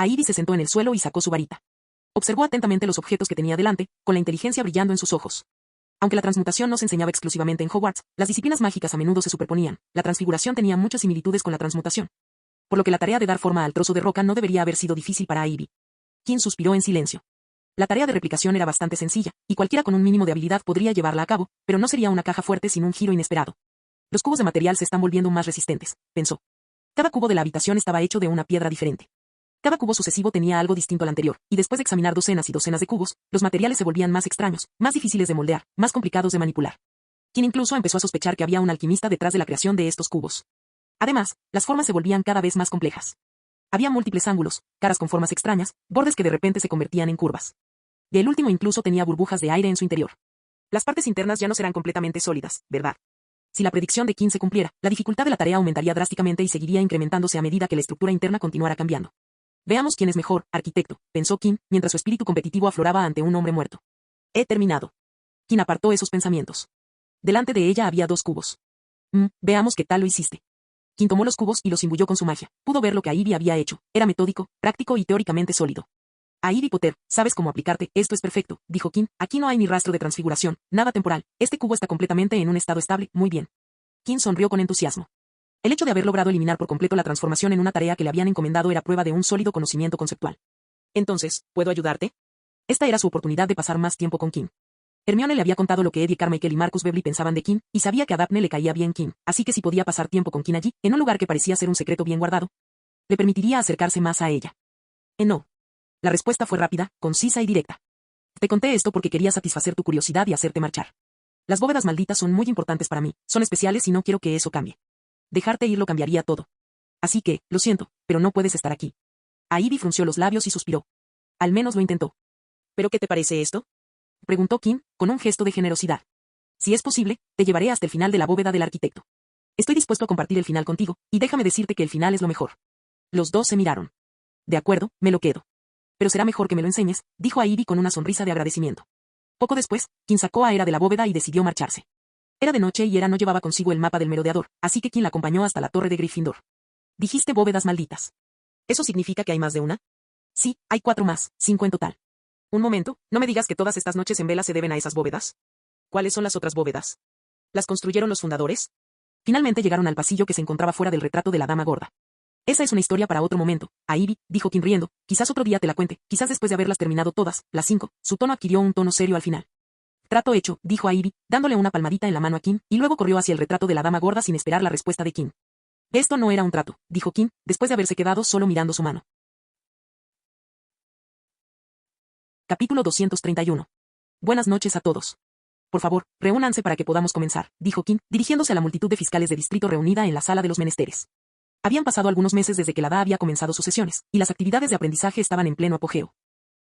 Ivy se sentó en el suelo y sacó su varita. Observó atentamente los objetos que tenía delante, con la inteligencia brillando en sus ojos. Aunque la transmutación no se enseñaba exclusivamente en Hogwarts, las disciplinas mágicas a menudo se superponían. La transfiguración tenía muchas similitudes con la transmutación. Por lo que la tarea de dar forma al trozo de roca no debería haber sido difícil para Ivy. Kim suspiró en silencio. La tarea de replicación era bastante sencilla, y cualquiera con un mínimo de habilidad podría llevarla a cabo, pero no sería una caja fuerte sin un giro inesperado. Los cubos de material se están volviendo más resistentes, pensó. Cada cubo de la habitación estaba hecho de una piedra diferente. Cada cubo sucesivo tenía algo distinto al anterior, y después de examinar docenas y docenas de cubos, los materiales se volvían más extraños, más difíciles de moldear, más complicados de manipular. Quien incluso empezó a sospechar que había un alquimista detrás de la creación de estos cubos. Además, las formas se volvían cada vez más complejas. Había múltiples ángulos, caras con formas extrañas, bordes que de repente se convertían en curvas. Y el último incluso tenía burbujas de aire en su interior. Las partes internas ya no serán completamente sólidas, ¿verdad? Si la predicción de Kim se cumpliera, la dificultad de la tarea aumentaría drásticamente y seguiría incrementándose a medida que la estructura interna continuara cambiando. Veamos quién es mejor, arquitecto, pensó Kim, mientras su espíritu competitivo afloraba ante un hombre muerto. He terminado. Kim apartó esos pensamientos. Delante de ella había 2 cubos. Veamos qué tal lo hiciste. Kim tomó los cubos y los imbuyó con su magia. Pudo ver lo que Ivy había hecho. Era metódico, práctico y teóricamente sólido. A Ivy Potter, sabes cómo aplicarte, esto es perfecto, dijo Kim. Aquí no hay ni rastro de transfiguración, nada temporal. Este cubo está completamente en un estado estable, muy bien. Kim sonrió con entusiasmo. El hecho de haber logrado eliminar por completo la transformación en una tarea que le habían encomendado era prueba de un sólido conocimiento conceptual. Entonces, ¿puedo ayudarte? Esta era su oportunidad de pasar más tiempo con Kim. Hermione le había contado lo que Eddie Carmichael y Marcus Beverly pensaban de Kim, y sabía que a Daphne le caía bien Kim, así que si podía pasar tiempo con Kim allí, en un lugar que parecía ser un secreto bien guardado, le permitiría acercarse más a ella. No. La respuesta fue rápida, concisa y directa. Te conté esto porque quería satisfacer tu curiosidad y hacerte marchar. Las bóvedas malditas son muy importantes para mí, son especiales y no quiero que eso cambie. Dejarte ir lo cambiaría todo. Así que, lo siento, pero no puedes estar aquí. Ivy frunció los labios y suspiró. Al menos lo intentó. ¿Pero qué te parece esto? Preguntó Kim, con un gesto de generosidad. Si es posible, te llevaré hasta el final de la bóveda del arquitecto. Estoy dispuesto a compartir el final contigo, y déjame decirte que el final es lo mejor. Los dos se miraron. De acuerdo, me lo quedo. Pero será mejor que me lo enseñes, dijo Ivy con una sonrisa de agradecimiento. Poco después, Kim sacó a Era de la bóveda y decidió marcharse. Era de noche y Era no llevaba consigo el mapa del merodeador, así que Kim la acompañó hasta la torre de Gryffindor. Dijiste bóvedas malditas. ¿Eso significa que hay más de una? Sí, hay 4 más, 5 en total. Un momento, no me digas que todas estas noches en vela se deben a esas bóvedas. ¿Cuáles son las otras bóvedas? ¿Las construyeron los fundadores? Finalmente llegaron al pasillo que se encontraba fuera del retrato de la dama gorda. Esa es una historia para otro momento, Ivy, dijo Kim riendo, quizás otro día te la cuente, quizás después de haberlas terminado todas, las 5, su tono adquirió un tono serio al final. Trato hecho, dijo Ivy, dándole una palmadita en la mano a Kim, y luego corrió hacia el retrato de la dama gorda sin esperar la respuesta de Kim. Esto no era un trato, dijo Kim, después de haberse quedado solo mirando su mano. Capítulo 231. Buenas noches a todos. Por favor, reúnanse para que podamos comenzar, dijo Kim, dirigiéndose a la multitud de fiscales de distrito reunida en la sala de los menesteres. Habían pasado algunos meses desde que la DA había comenzado sus sesiones, y las actividades de aprendizaje estaban en pleno apogeo.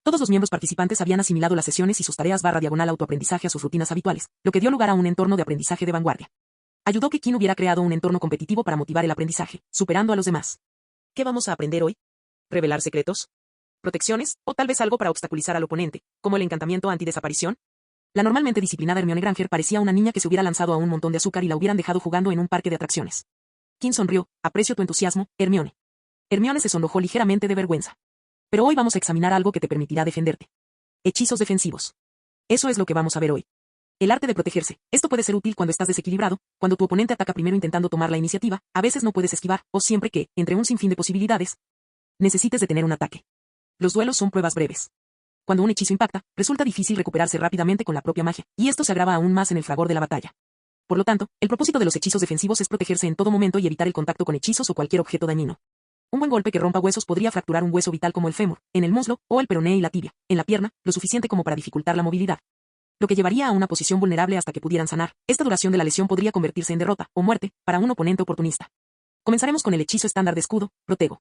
Todos los miembros participantes habían asimilado las sesiones y sus tareas / autoaprendizaje a sus rutinas habituales, lo que dio lugar a un entorno de aprendizaje de vanguardia. Ayudó que Kim hubiera creado un entorno competitivo para motivar el aprendizaje, superando a los demás. ¿Qué vamos a aprender hoy? ¿Revelar secretos? ¿Protecciones? ¿O tal vez algo para obstaculizar al oponente, como el encantamiento antidesaparición? La normalmente disciplinada Hermione Granger parecía una niña que se hubiera lanzado a un montón de azúcar y la hubieran dejado jugando en un parque de atracciones. Kim sonrió. Aprecio tu entusiasmo, Hermione. Hermione se sonrojó ligeramente de vergüenza. Pero hoy vamos a examinar algo que te permitirá defenderte. Hechizos defensivos. Eso es lo que vamos a ver hoy. El arte de protegerse. Esto puede ser útil cuando estás desequilibrado, cuando tu oponente ataca primero intentando tomar la iniciativa, a veces no puedes esquivar, o siempre que, entre un sinfín de posibilidades, necesites detener un ataque. Los duelos son pruebas breves. Cuando un hechizo impacta, resulta difícil recuperarse rápidamente con la propia magia, y esto se agrava aún más en el fragor de la batalla. Por lo tanto, el propósito de los hechizos defensivos es protegerse en todo momento y evitar el contacto con hechizos o cualquier objeto dañino. Un buen golpe que rompa huesos podría fracturar un hueso vital como el fémur, en el muslo, o el peroné y la tibia, en la pierna, lo suficiente como para dificultar la movilidad. Lo que llevaría a una posición vulnerable hasta que pudieran sanar. Esta duración de la lesión podría convertirse en derrota, o muerte, para un oponente oportunista. Comenzaremos con el hechizo estándar de escudo, Protego.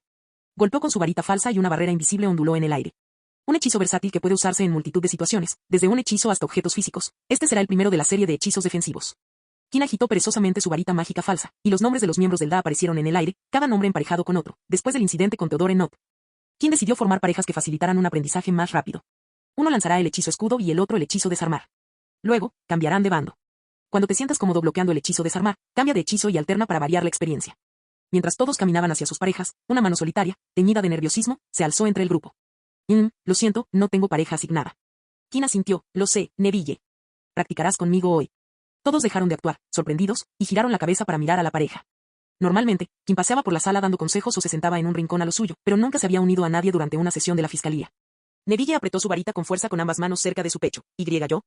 Golpeó con su varita falsa y una barrera invisible onduló en el aire. Un hechizo versátil que puede usarse en multitud de situaciones, desde un hechizo hasta objetos físicos. Este será el primero de la serie de hechizos defensivos. Qin agitó perezosamente su varita mágica falsa, y los nombres de los miembros del DA aparecieron en el aire, cada nombre emparejado con otro, después del incidente con Theodore Knott. Qin decidió formar parejas que facilitaran un aprendizaje más rápido. Uno lanzará el hechizo escudo y el otro el hechizo desarmar. Luego, cambiarán de bando. Cuando te sientas cómodo bloqueando el hechizo desarmar, cambia de hechizo y alterna para variar la experiencia. Mientras todos caminaban hacia sus parejas, una mano solitaria, teñida de nerviosismo, se alzó entre el grupo. Lo siento, no tengo pareja asignada. Qin asintió, lo sé, Neville. Practicarás conmigo hoy. Todos dejaron de actuar, sorprendidos, y giraron la cabeza para mirar a la pareja. Normalmente, Qin paseaba por la sala dando consejos o se sentaba en un rincón a lo suyo, pero nunca se había unido a nadie durante una sesión de la fiscalía. Neville apretó su varita con fuerza con ambas manos cerca de su pecho. ¿Y yo?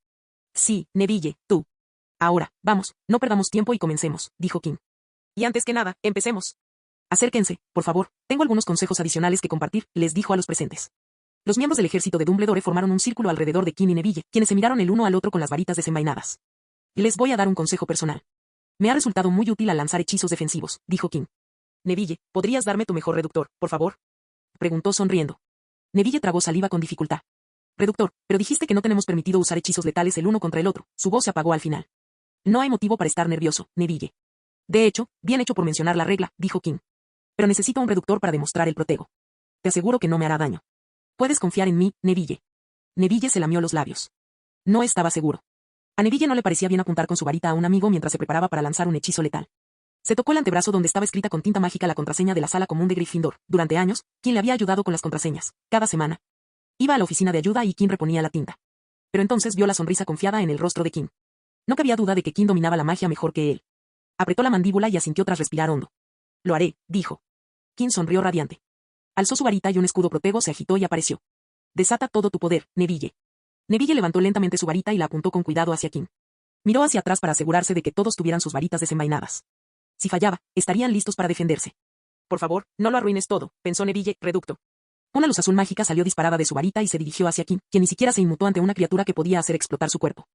Sí, Neville, tú. Ahora, vamos, no perdamos tiempo y comencemos, dijo Qin. Y antes que nada, empecemos. Acérquense, por favor, tengo algunos consejos adicionales que compartir, les dijo a los presentes. Los miembros del ejército de Dumbledore formaron un círculo alrededor de Qin y Neville, quienes se miraron el uno al otro con las varitas desenvainadas. Les voy a dar un consejo personal. Me ha resultado muy útil al lanzar hechizos defensivos, dijo Qin. Neville, ¿podrías darme tu mejor reductor, por favor? Preguntó sonriendo. Neville tragó saliva con dificultad. Reductor, pero dijiste que no tenemos permitido usar hechizos letales el uno contra el otro. Su voz se apagó al final. No hay motivo para estar nervioso, Neville. De hecho, bien hecho por mencionar la regla, dijo Qin. Pero necesito un reductor para demostrar el protego. Te aseguro que no me hará daño. Puedes confiar en mí, Neville. Neville se lamió los labios. No estaba seguro. A Neville no le parecía bien apuntar con su varita a un amigo mientras se preparaba para lanzar un hechizo letal. Se tocó el antebrazo donde estaba escrita con tinta mágica la contraseña de la sala común de Gryffindor. Durante años, Qin le había ayudado con las contraseñas. Cada semana. Iba a la oficina de ayuda y Qin reponía la tinta. Pero entonces vio la sonrisa confiada en el rostro de Qin. No cabía duda de que Qin dominaba la magia mejor que él. Apretó la mandíbula y asintió tras respirar hondo. Lo haré, dijo. Qin sonrió radiante. Alzó su varita y un escudo protego se agitó y apareció. Desata todo tu poder, Neville. Neville levantó lentamente su varita y la apuntó con cuidado hacia Qin. Miró hacia atrás para asegurarse de que todos tuvieran sus varitas desenvainadas. Si fallaba, estarían listos para defenderse. Por favor, no lo arruines todo, pensó Neville, reducto. Una luz azul mágica salió disparada de su varita y se dirigió hacia Qin, quien ni siquiera se inmutó ante una criatura que podía hacer explotar su cuerpo.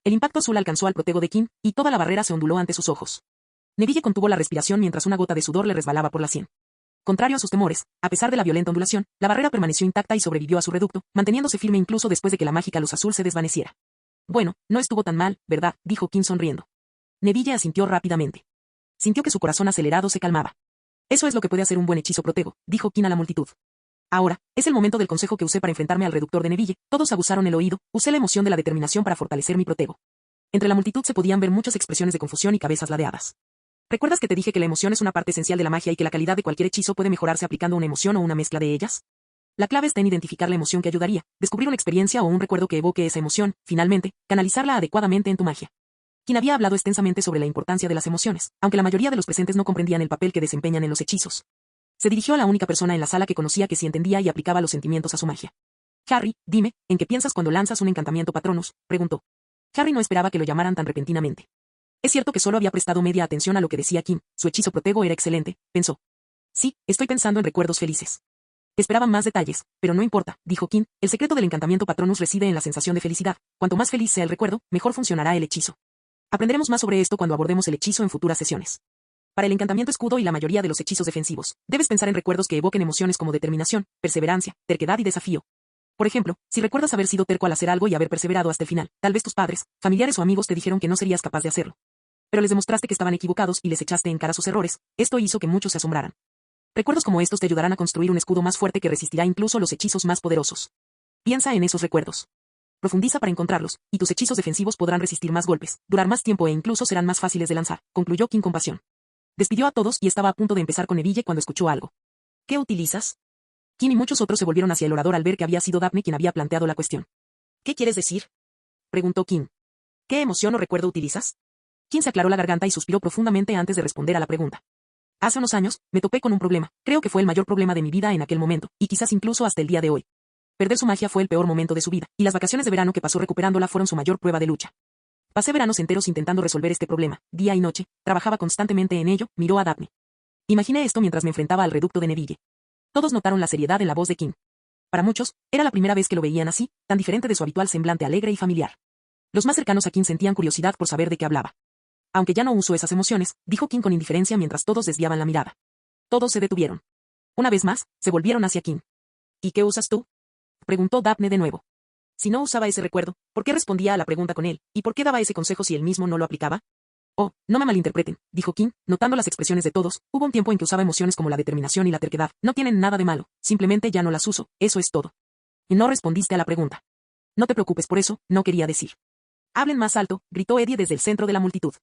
El impacto azul alcanzó al protego de Qin, y toda la barrera se onduló ante sus ojos. Neville contuvo la respiración mientras una gota de sudor le resbalaba por la sien. Contrario a sus temores, a pesar de la violenta ondulación, la barrera permaneció intacta y sobrevivió a su reducto, manteniéndose firme incluso después de que la mágica luz azul se desvaneciera. Bueno, no estuvo tan mal, ¿verdad?, dijo Qin sonriendo. Neville asintió rápidamente. Sintió que su corazón acelerado se calmaba. Eso es lo que puede hacer un buen hechizo protego, dijo Qin a la multitud. Ahora, es el momento del consejo que usé para enfrentarme al reductor de Neville. Todos aguzaron el oído, usé la emoción de la determinación para fortalecer mi protego. Entre la multitud se podían ver muchas expresiones de confusión y cabezas ladeadas. ¿Recuerdas que te dije que la emoción es una parte esencial de la magia y que la calidad de cualquier hechizo puede mejorarse aplicando una emoción o una mezcla de ellas? La clave está en identificar la emoción que ayudaría, descubrir una experiencia o un recuerdo que evoque esa emoción, finalmente, canalizarla adecuadamente en tu magia. Quien había hablado extensamente sobre la importancia de las emociones, aunque la mayoría de los presentes no comprendían el papel que desempeñan en los hechizos. Se dirigió a la única persona en la sala que conocía que sí entendía y aplicaba los sentimientos a su magia. Harry, dime, ¿en qué piensas cuando lanzas un encantamiento Patronus?, preguntó. Harry no esperaba que lo llamaran tan repentinamente. Es cierto que solo había prestado media atención a lo que decía Qin, su hechizo protego era excelente, pensó. Sí, estoy pensando en recuerdos felices. Esperaba más detalles, pero no importa, dijo Qin, el secreto del encantamiento Patronus reside en la sensación de felicidad. Cuanto más feliz sea el recuerdo, mejor funcionará el hechizo. Aprenderemos más sobre esto cuando abordemos el hechizo en futuras sesiones. Para el encantamiento escudo y la mayoría de los hechizos defensivos, debes pensar en recuerdos que evoquen emociones como determinación, perseverancia, terquedad y desafío. Por ejemplo, si recuerdas haber sido terco al hacer algo y haber perseverado hasta el final, tal vez tus padres, familiares o amigos te dijeron que no serías capaz de hacerlo. Pero les demostraste que estaban equivocados y les echaste en cara sus errores. Esto hizo que muchos se asombraran. Recuerdos como estos te ayudarán a construir un escudo más fuerte que resistirá incluso los hechizos más poderosos. Piensa en esos recuerdos. Profundiza para encontrarlos, y tus hechizos defensivos podrán resistir más golpes, durar más tiempo e incluso serán más fáciles de lanzar, concluyó Qin con pasión. Despidió a todos y estaba a punto de empezar con Neville cuando escuchó algo. ¿Qué utilizas? Qin y muchos otros se volvieron hacia el orador al ver que había sido Daphne quien había planteado la cuestión. ¿Qué quieres decir?, preguntó Qin. ¿Qué emoción o recuerdo utilizas? Qin se aclaró la garganta y suspiró profundamente antes de responder a la pregunta. Hace unos años, me topé con un problema. Creo que fue el mayor problema de mi vida en aquel momento, y quizás incluso hasta el día de hoy. Perder su magia fue el peor momento de su vida, y las vacaciones de verano que pasó recuperándola fueron su mayor prueba de lucha. Pasé veranos enteros intentando resolver este problema, día y noche, trabajaba constantemente en ello, miró a Daphne. Imaginé esto mientras me enfrentaba al reducto de Neville. Todos notaron la seriedad en la voz de Qin. Para muchos, era la primera vez que lo veían así, tan diferente de su habitual semblante alegre y familiar. Los más cercanos a Qin sentían curiosidad por saber de qué hablaba. Aunque ya no uso esas emociones, dijo Qin con indiferencia mientras todos desviaban la mirada. Todos se detuvieron. Una vez más, se volvieron hacia Qin. ¿Y qué usas tú? Preguntó Daphne de nuevo. Si no usaba ese recuerdo, ¿por qué respondía a la pregunta con él, y por qué daba ese consejo si él mismo no lo aplicaba? Oh, no me malinterpreten, dijo King, notando las expresiones de todos. Hubo un tiempo en que usaba emociones como la determinación y la terquedad. No tienen nada de malo, simplemente ya no las uso, eso es todo. Y no respondiste a la pregunta. No te preocupes por eso, no quería decir. Hablen más alto, gritó Eddie desde el centro de la multitud.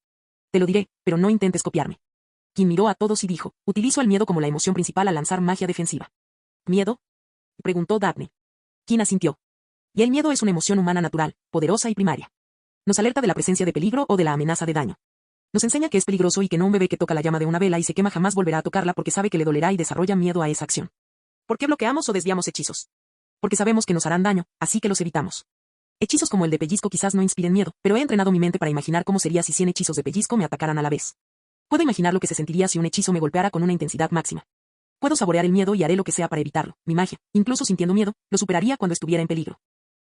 Te lo diré, pero no intentes copiarme. King miró a todos y dijo, utilizo el miedo como la emoción principal al lanzar magia defensiva. ¿Miedo? Preguntó Daphne. King asintió. Y el miedo es una emoción humana natural, poderosa y primaria. Nos alerta de la presencia de peligro o de la amenaza de daño. Nos enseña que es peligroso y que no un bebé que toca la llama de una vela y se quema jamás volverá a tocarla porque sabe que le dolerá y desarrolla miedo a esa acción. ¿Por qué bloqueamos o desviamos hechizos? Porque sabemos que nos harán daño, así que los evitamos. Hechizos como el de pellizco quizás no inspiren miedo, pero he entrenado mi mente para imaginar cómo sería si 100 hechizos de pellizco me atacaran a la vez. Puedo imaginar lo que se sentiría si un hechizo me golpeara con una intensidad máxima. Puedo saborear el miedo y haré lo que sea para evitarlo. Mi magia, incluso sintiendo miedo, lo superaría cuando estuviera en peligro.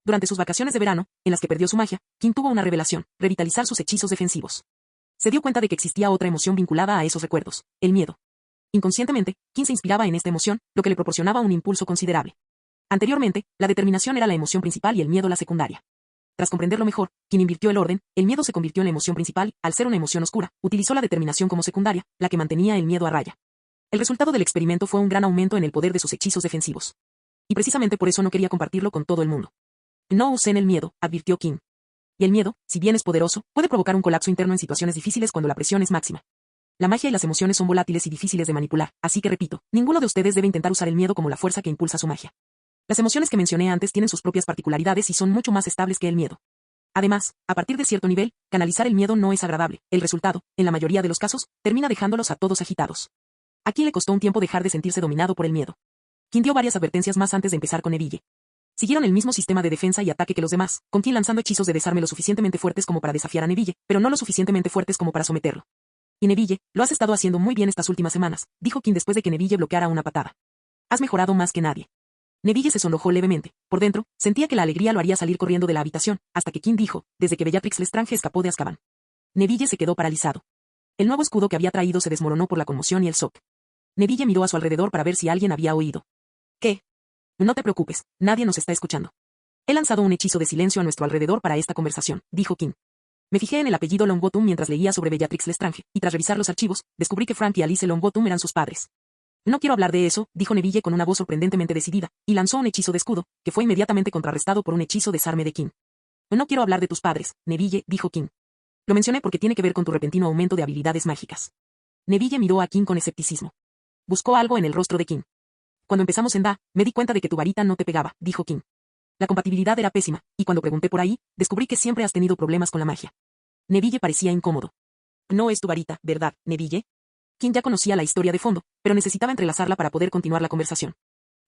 Durante sus vacaciones de verano, en las que perdió su magia, King tuvo una revelación, revitalizar sus hechizos defensivos. Se dio cuenta de que existía otra emoción vinculada a esos recuerdos, el miedo. Inconscientemente, King se inspiraba en esta emoción, lo que le proporcionaba un impulso considerable. Anteriormente, la determinación era la emoción principal y el miedo la secundaria. Tras comprenderlo mejor, King invirtió el orden, el miedo se convirtió en la emoción principal, al ser una emoción oscura, utilizó la determinación como secundaria, la que mantenía el miedo a raya. El resultado del experimento fue un gran aumento en el poder de sus hechizos defensivos. Y precisamente por eso no quería compartirlo con todo el mundo. No usen el miedo, advirtió King. Y el miedo, si bien es poderoso, puede provocar un colapso interno en situaciones difíciles cuando la presión es máxima. La magia y las emociones son volátiles y difíciles de manipular, así que repito, ninguno de ustedes debe intentar usar el miedo como la fuerza que impulsa su magia. Las emociones que mencioné antes tienen sus propias particularidades y son mucho más estables que el miedo. Además, a partir de cierto nivel, canalizar el miedo no es agradable. El resultado, en la mayoría de los casos, termina dejándolos a todos agitados. A King le costó un tiempo dejar de sentirse dominado por el miedo. King dio varias advertencias más antes de empezar con Neville. Siguieron el mismo sistema de defensa y ataque que los demás, con King lanzando hechizos de desarme lo suficientemente fuertes como para desafiar a Neville, pero no lo suficientemente fuertes como para someterlo. Y Neville, lo has estado haciendo muy bien estas últimas semanas, dijo King después de que Neville bloqueara una patada. Has mejorado más que nadie. Neville se sonrojó levemente. Por dentro, sentía que la alegría lo haría salir corriendo de la habitación, hasta que King dijo, desde que Bellatrix Lestrange escapó de Azkaban. Neville se quedó paralizado. El nuevo escudo que había traído se desmoronó por la conmoción y el shock. Neville miró a su alrededor para ver si alguien había oído. ¿Qué? No te preocupes, nadie nos está escuchando. He lanzado un hechizo de silencio a nuestro alrededor para esta conversación, dijo King. Me fijé en el apellido Longbottom mientras leía sobre Bellatrix Lestrange, y tras revisar los archivos, descubrí que Frank y Alice Longbottom eran sus padres. No quiero hablar de eso, dijo Neville con una voz sorprendentemente decidida, y lanzó un hechizo de escudo, que fue inmediatamente contrarrestado por un hechizo de desarme de King. No quiero hablar de tus padres, Neville, dijo King. Lo mencioné porque tiene que ver con tu repentino aumento de habilidades mágicas. Neville miró a King con escepticismo. Buscó algo en el rostro de King. Cuando empezamos en Da, me di cuenta de que tu varita no te pegaba, dijo King. La compatibilidad era pésima, y cuando pregunté por ahí, descubrí que siempre has tenido problemas con la magia. Neville parecía incómodo. No es tu varita, ¿verdad, Neville? King ya conocía la historia de fondo, pero necesitaba entrelazarla para poder continuar la conversación.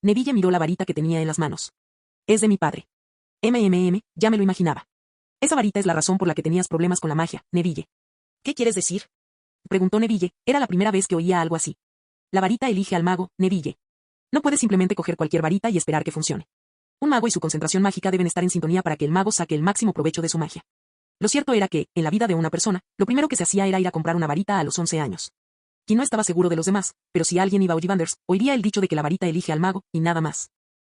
Neville miró la varita que tenía en las manos. Es de mi padre. Ya me lo imaginaba. Esa varita es la razón por la que tenías problemas con la magia, Neville. ¿Qué quieres decir? Preguntó Neville, era la primera vez que oía algo así. La varita elige al mago, Neville. No puedes simplemente coger cualquier varita y esperar que funcione. Un mago y su concentración mágica deben estar en sintonía para que el mago saque el máximo provecho de su magia. Lo cierto era que, en la vida de una persona, lo primero que se hacía era ir a comprar una varita a los 11 años. King no estaba seguro de los demás, pero si alguien iba a Ollivanders, oiría el dicho de que la varita elige al mago, y nada más.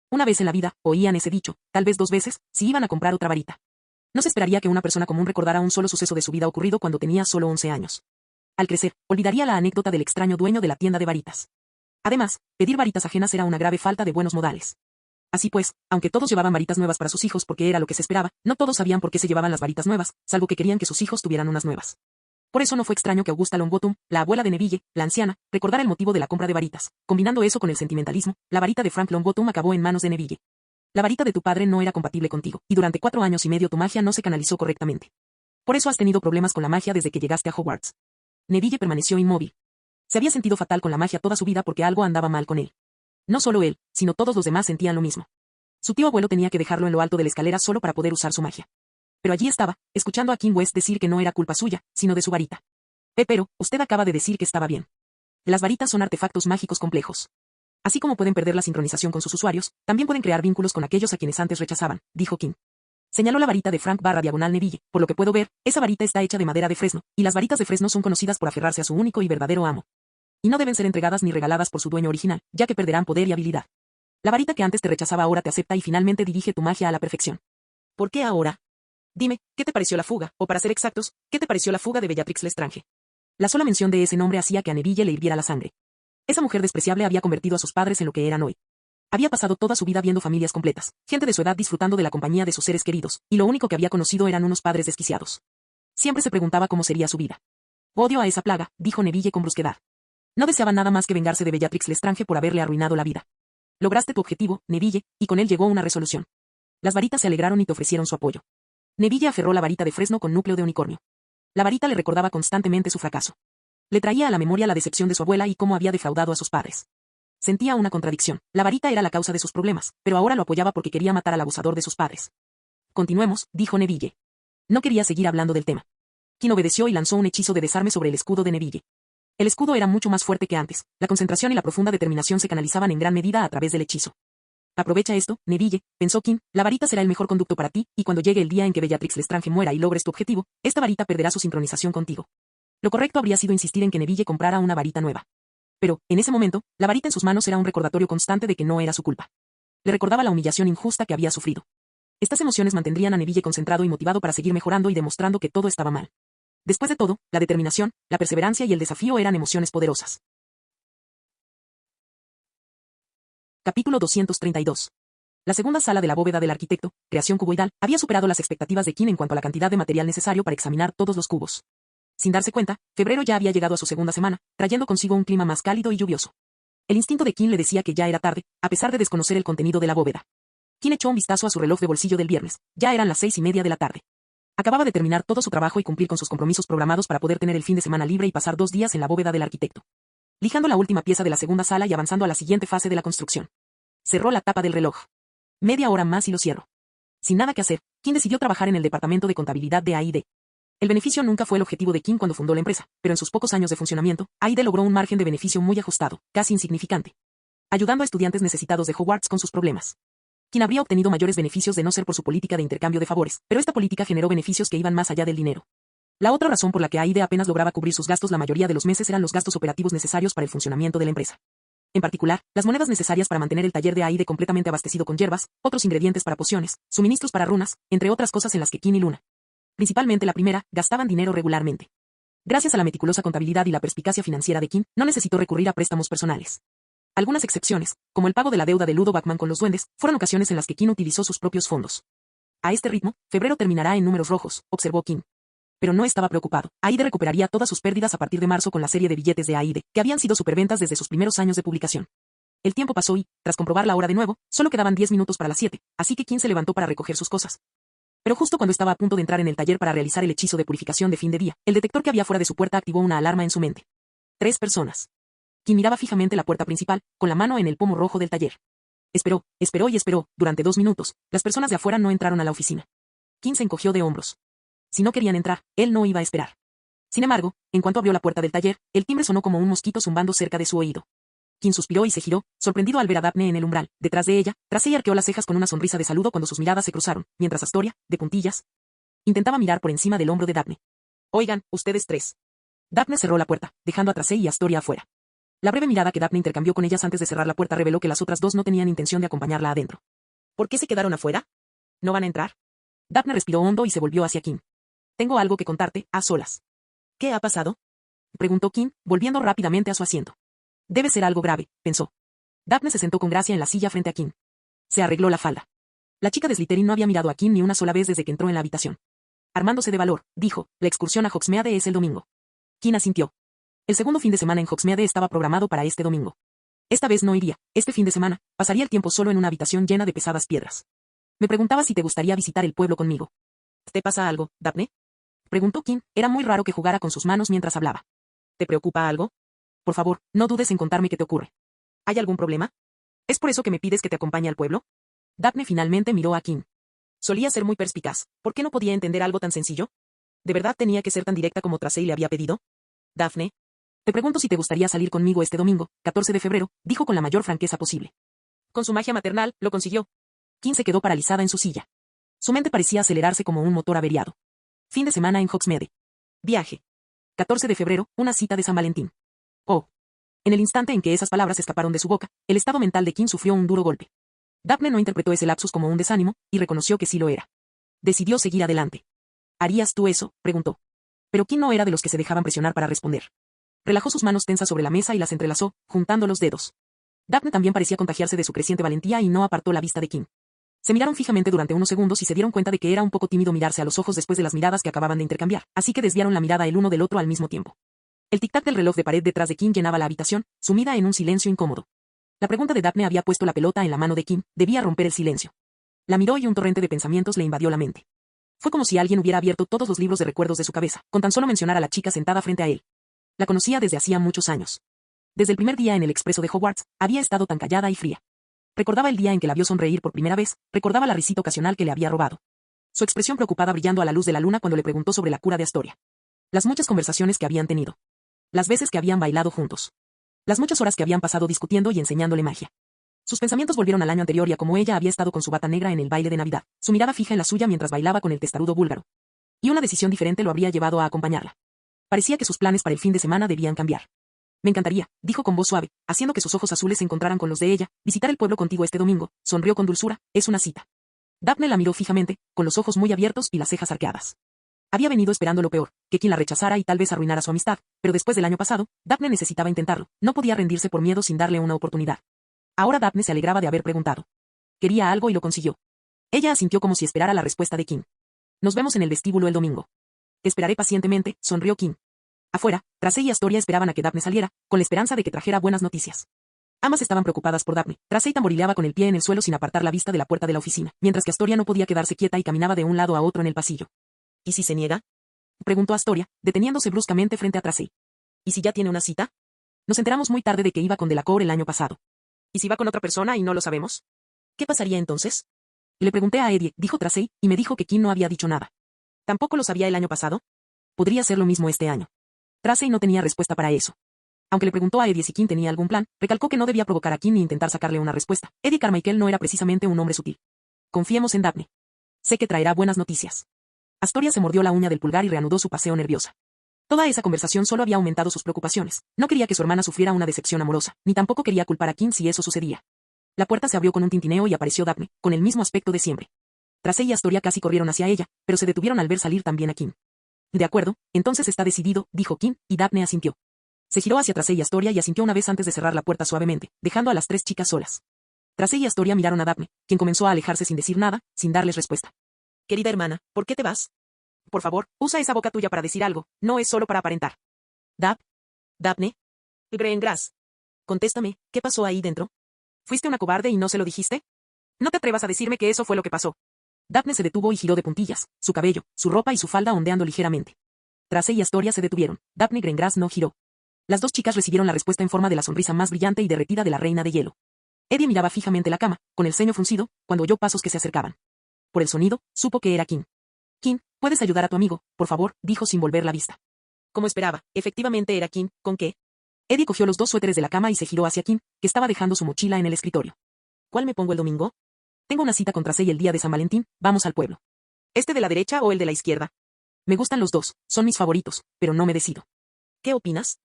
Una vez en la vida, oían ese dicho, tal vez 2 veces, si iban a comprar otra varita. No se esperaría que una persona común recordara un solo suceso de su vida ocurrido cuando tenía solo 11 años. Al crecer, olvidaría la anécdota del extraño dueño de la tienda de varitas. Además, pedir varitas ajenas era una grave falta de buenos modales. Así pues, aunque todos llevaban varitas nuevas para sus hijos porque era lo que se esperaba, no todos sabían por qué se llevaban las varitas nuevas, salvo que querían que sus hijos tuvieran unas nuevas. Por eso no fue extraño que Augusta Longbottom, la abuela de Neville, la anciana, recordara el motivo de la compra de varitas. Combinando eso con el sentimentalismo, la varita de Frank Longbottom acabó en manos de Neville. La varita de tu padre no era compatible contigo, y durante 4 años y medio tu magia no se canalizó correctamente. Por eso has tenido problemas con la magia desde que llegaste a Hogwarts. Neville permaneció inmóvil. Se había sentido fatal con la magia toda su vida porque algo andaba mal con él. No solo él, sino todos los demás sentían lo mismo. Su tío abuelo tenía que dejarlo en lo alto de la escalera solo para poder usar su magia. Pero allí estaba, escuchando a King West decir que no era culpa suya, sino de su varita. Pero, usted acaba de decir que estaba bien. Las varitas son artefactos mágicos complejos. Así como pueden perder la sincronización con sus usuarios, también pueden crear vínculos con aquellos a quienes antes rechazaban, dijo King. Señaló la varita de Frank / Neville, por lo que puedo ver, esa varita está hecha de madera de fresno, y las varitas de fresno son conocidas por aferrarse a su único y verdadero amo. Y no deben ser entregadas ni regaladas por su dueño original, ya que perderán poder y habilidad. La varita que antes te rechazaba ahora te acepta y finalmente dirige tu magia a la perfección. ¿Por qué ahora? Dime, ¿qué te pareció la fuga? O para ser exactos, ¿qué te pareció la fuga de Bellatrix Lestrange? La sola mención de ese nombre hacía que a Neville le hirviera la sangre. Esa mujer despreciable había convertido a sus padres en lo que eran hoy. Había pasado toda su vida viendo familias completas, gente de su edad disfrutando de la compañía de sus seres queridos, y lo único que había conocido eran unos padres desquiciados. Siempre se preguntaba cómo sería su vida. Odio a esa plaga, dijo Neville con brusquedad. No deseaba nada más que vengarse de Bellatrix Lestrange por haberle arruinado la vida. Lograste tu objetivo, Neville, y con él llegó una resolución. Las varitas se alegraron y te ofrecieron su apoyo. Neville aferró la varita de fresno con núcleo de unicornio. La varita le recordaba constantemente su fracaso. Le traía a la memoria la decepción de su abuela y cómo había defraudado a sus padres. Sentía una contradicción. La varita era la causa de sus problemas, pero ahora lo apoyaba porque quería matar al abusador de sus padres. Continuemos, dijo Neville. No quería seguir hablando del tema. Quien obedeció y lanzó un hechizo de desarme sobre el escudo de Neville. El escudo era mucho más fuerte que antes, la concentración y la profunda determinación se canalizaban en gran medida a través del hechizo. Aprovecha esto, Neville, pensó Kim, la varita será el mejor conducto para ti, y cuando llegue el día en que Bellatrix Lestrange muera y logres tu objetivo, esta varita perderá su sincronización contigo. Lo correcto habría sido insistir en que Neville comprara una varita nueva. Pero, en ese momento, la varita en sus manos era un recordatorio constante de que no era su culpa. Le recordaba la humillación injusta que había sufrido. Estas emociones mantendrían a Neville concentrado y motivado para seguir mejorando y demostrando que todo estaba mal. Después de todo, la determinación, la perseverancia y el desafío eran emociones poderosas. Capítulo 232. La segunda sala de la bóveda del arquitecto, creación cuboidal, había superado las expectativas de Kim en cuanto a la cantidad de material necesario para examinar todos los cubos. Sin darse cuenta, febrero ya había llegado a su segunda semana, trayendo consigo un clima más cálido y lluvioso. El instinto de Kim le decía que ya era tarde, a pesar de desconocer el contenido de la bóveda. Kim echó un vistazo a su reloj de bolsillo del viernes, ya eran las 6:30 de la tarde. Acababa de terminar todo su trabajo y cumplir con sus compromisos programados para poder tener el fin de semana libre y pasar 2 días en la bóveda del arquitecto. Lijando la última pieza de la segunda sala y avanzando a la siguiente fase de la construcción. Cerró la tapa del reloj. Media hora más y lo cierro. Sin nada que hacer, Kim decidió trabajar en el departamento de contabilidad de AID. El beneficio nunca fue el objetivo de Kim cuando fundó la empresa, pero en sus pocos años de funcionamiento, AID logró un margen de beneficio muy ajustado, casi insignificante, ayudando a estudiantes necesitados de Hogwarts con sus problemas. Kim habría obtenido mayores beneficios de no ser por su política de intercambio de favores, pero esta política generó beneficios que iban más allá del dinero. La otra razón por la que AID apenas lograba cubrir sus gastos la mayoría de los meses eran los gastos operativos necesarios para el funcionamiento de la empresa. En particular, las monedas necesarias para mantener el taller de AID completamente abastecido con hierbas, otros ingredientes para pociones, suministros para runas, entre otras cosas en las que Kim y Luna, principalmente la primera, gastaban dinero regularmente. Gracias a la meticulosa contabilidad y la perspicacia financiera de Kim, no necesitó recurrir a préstamos personales. Algunas excepciones, como el pago de la deuda de Ludo Bagman con los duendes, fueron ocasiones en las que Kim utilizó sus propios fondos. A este ritmo, febrero terminará en números rojos, observó Kim. Pero no estaba preocupado. AID recuperaría todas sus pérdidas a partir de marzo con la serie de billetes de AID, que habían sido superventas desde sus primeros años de publicación. El tiempo pasó y, tras comprobar la hora de nuevo, solo quedaban 10 minutos para las 7, así que Kim se levantó para recoger sus cosas. Pero justo cuando estaba a punto de entrar en el taller para realizar el hechizo de purificación de fin de día, el detector que había fuera de su puerta activó una alarma en su mente. 3 personas. Kim miraba fijamente la puerta principal, con la mano en el pomo rojo del taller. Esperó y esperó, durante 2 minutos, las personas de afuera no entraron a la oficina. Kim se encogió de hombros. Si no querían entrar, él no iba a esperar. Sin embargo, en cuanto abrió la puerta del taller, el timbre sonó como un mosquito zumbando cerca de su oído. Kim suspiró y se giró, sorprendido al ver a Daphne en el umbral. Detrás de ella, tras ella arqueó las cejas con una sonrisa de saludo cuando sus miradas se cruzaron, mientras Astoria, de puntillas, intentaba mirar por encima del hombro de Daphne. Oigan, ustedes 3. Daphne cerró la puerta, dejando a Tracey y Astoria afuera. La breve mirada que Daphne intercambió con ellas antes de cerrar la puerta reveló que las otras 2 no tenían intención de acompañarla adentro. ¿Por qué se quedaron afuera? ¿No van a entrar? Daphne respiró hondo y se volvió hacia Kim. Tengo algo que contarte, a solas. ¿Qué ha pasado? Preguntó Kim, volviendo rápidamente a su asiento. Debe ser algo grave, pensó. Daphne se sentó con gracia en la silla frente a Kim. Se arregló la falda. La chica de Slytherin no había mirado a Kim ni una sola vez desde que entró en la habitación. Armándose de valor, dijo, la excursión a Hogsmeade es el domingo. Kim asintió. El segundo fin de semana en Hogsmeade estaba programado para este domingo. Esta vez no iría, este fin de semana, pasaría el tiempo solo en una habitación llena de pesadas piedras. Me preguntaba si te gustaría visitar el pueblo conmigo. ¿Te pasa algo, Daphne? Preguntó Kim, era muy raro que jugara con sus manos mientras hablaba. ¿Te preocupa algo? Por favor, no dudes en contarme qué te ocurre. ¿Hay algún problema? ¿Es por eso que me pides que te acompañe al pueblo? Daphne finalmente miró a Kim. Solía ser muy perspicaz, ¿por qué no podía entender algo tan sencillo? ¿De verdad tenía que ser tan directa como Tracey le había pedido? Daphne, te pregunto si te gustaría salir conmigo este domingo, 14 de febrero, dijo con la mayor franqueza posible. Con su magia maternal, lo consiguió. Kim se quedó paralizada en su silla. Su mente parecía acelerarse como un motor averiado. Fin de semana en Hogsmeade. Viaje. 14 de febrero, una cita de San Valentín. Oh. En el instante en que esas palabras escaparon de su boca, el estado mental de Kim sufrió un duro golpe. Daphne no interpretó ese lapsus como un desánimo, y reconoció que sí lo era. Decidió seguir adelante. ¿Harías tú eso?, preguntó. Pero Kim no era de los que se dejaban presionar para responder. Relajó sus manos tensas sobre la mesa y las entrelazó, juntando los dedos. Daphne también parecía contagiarse de su creciente valentía y no apartó la vista de Kim. Se miraron fijamente durante unos segundos y se dieron cuenta de que era un poco tímido mirarse a los ojos después de las miradas que acababan de intercambiar, así que desviaron la mirada el uno del otro al mismo tiempo. El tic-tac del reloj de pared detrás de Kim llenaba la habitación, sumida en un silencio incómodo. La pregunta de Daphne había puesto la pelota en la mano de Kim, debía romper el silencio. La miró y un torrente de pensamientos le invadió la mente. Fue como si alguien hubiera abierto todos los libros de recuerdos de su cabeza, con tan solo mencionar a la chica sentada frente a él. La conocía desde hacía muchos años. Desde el primer día en el expreso de Hogwarts, había estado tan callada y fría. Recordaba el día en que la vio sonreír por primera vez, recordaba la risita ocasional que le había robado. Su expresión preocupada brillando a la luz de la luna cuando le preguntó sobre la cura de Astoria. Las muchas conversaciones que habían tenido. Las veces que habían bailado juntos. Las muchas horas que habían pasado discutiendo y enseñándole magia. Sus pensamientos volvieron al año anterior y a cómo ella había estado con su bata negra en el baile de Navidad, su mirada fija en la suya mientras bailaba con el testarudo búlgaro. Y una decisión diferente lo habría llevado a acompañarla. Parecía que sus planes para el fin de semana debían cambiar. Me encantaría, dijo con voz suave, haciendo que sus ojos azules se encontraran con los de ella, visitar el pueblo contigo este domingo, sonrió con dulzura, es una cita. Daphne la miró fijamente, con los ojos muy abiertos y las cejas arqueadas. Había venido esperando lo peor, que quien la rechazara y tal vez arruinara su amistad, pero después del año pasado, Daphne necesitaba intentarlo, no podía rendirse por miedo sin darle una oportunidad. Ahora Daphne se alegraba de haber preguntado. Quería algo y lo consiguió. Ella asintió como si esperara la respuesta de Kim. Nos vemos en el vestíbulo el domingo. Te esperaré pacientemente, sonrió Kim. Afuera, Tracey y Astoria esperaban a que Daphne saliera, con la esperanza de que trajera buenas noticias. Ambas estaban preocupadas por Daphne. Tracey tamborileaba con el pie en el suelo sin apartar la vista de la puerta de la oficina, mientras que Astoria no podía quedarse quieta y caminaba de un lado a otro en el pasillo. ¿Y si se niega?, preguntó Astoria, deteniéndose bruscamente frente a Tracey. ¿Y si ya tiene una cita? Nos enteramos muy tarde de que iba con Delacour el año pasado. ¿Y si va con otra persona y no lo sabemos? ¿Qué pasaría entonces? Le pregunté a Eddie, dijo Tracey, y me dijo que Kim no había dicho nada. ¿Tampoco lo sabía el año pasado? Podría ser lo mismo este año. Tracey no tenía respuesta para eso. Aunque le preguntó a Eddie si Kim tenía algún plan, recalcó que no debía provocar a Kim ni intentar sacarle una respuesta. Eddie Carmichael no era precisamente un hombre sutil. Confiemos en Daphne. Sé que traerá buenas noticias. Astoria se mordió la uña del pulgar y reanudó su paseo nerviosa. Toda esa conversación solo había aumentado sus preocupaciones. No quería que su hermana sufriera una decepción amorosa, ni tampoco quería culpar a Kim si eso sucedía. La puerta se abrió con un tintineo y apareció Daphne, con el mismo aspecto de siempre. Tracey y Astoria casi corrieron hacia ella, pero se detuvieron al ver salir también a Kim. De acuerdo, entonces está decidido, dijo Kim, y Daphne asintió. Se giró hacia Tracey y Astoria y asintió una vez antes de cerrar la puerta suavemente, dejando a las tres chicas solas. Tracey y Astoria miraron a Daphne, quien comenzó a alejarse sin decir nada, sin darles respuesta. Querida hermana, ¿por qué te vas? Por favor, usa esa boca tuya para decir algo, no es solo para aparentar. Daphne. Greengrass. Contéstame, ¿qué pasó ahí dentro? ¿Fuiste una cobarde y no se lo dijiste? No te atrevas a decirme que eso fue lo que pasó. Daphne se detuvo y giró de puntillas, su cabello, su ropa y su falda ondeando ligeramente. Tracey y Astoria se detuvieron, Daphne Greengrass no giró. Las dos chicas recibieron la respuesta en forma de la sonrisa más brillante y derretida de la reina de hielo. Eddie miraba fijamente la cama, con el ceño fruncido, cuando oyó pasos que se acercaban. Por el sonido, supo que era Kim. Kim, ¿puedes ayudar a tu amigo, por favor?, dijo sin volver la vista. Como esperaba, efectivamente era Kim, ¿con qué? Eddie cogió los dos suéteres de la cama y se giró hacia Kim, que estaba dejando su mochila en el escritorio. ¿Cuál me pongo el domingo? Tengo una cita con Tracey el día de San Valentín, vamos al pueblo. ¿Este de la derecha o el de la izquierda? Me gustan los dos, son mis favoritos, pero no me decido. ¿Qué opinas?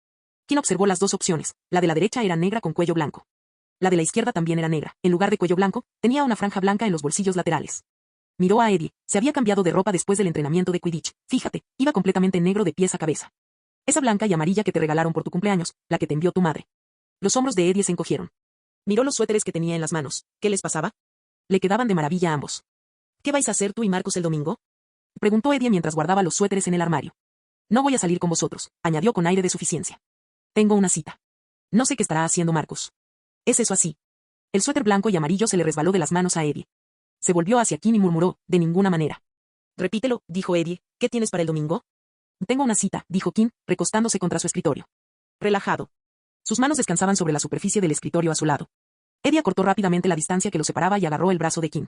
Kim observó las dos opciones, la de la derecha era negra con cuello blanco. La de la izquierda también era negra, en lugar de cuello blanco, tenía una franja blanca en los bolsillos laterales. Miró a Eddie, se había cambiado de ropa después del entrenamiento de Quidditch, fíjate, iba completamente negro de pies a cabeza. Esa blanca y amarilla que te regalaron por tu cumpleaños, la que te envió tu madre. Los hombros de Eddie se encogieron. Miró los suéteres que tenía en las manos, ¿qué les pasaba? Le quedaban de maravilla a ambos. ¿Qué vais a hacer tú y Marcus el domingo? Preguntó Eddie mientras guardaba los suéteres en el armario. No voy a salir con vosotros, añadió con aire de suficiencia. Tengo una cita. No sé qué estará haciendo Marcus. ¿Es eso así? El suéter blanco y amarillo se le resbaló de las manos a Eddie. Se volvió hacia Kim y murmuró, de ninguna manera. Repítelo, dijo Eddie, ¿qué tienes para el domingo? Tengo una cita, dijo Kim, recostándose contra su escritorio. Relajado. Sus manos descansaban sobre la superficie del escritorio a su lado. Eddie acortó rápidamente la distancia que los separaba y agarró el brazo de Kim.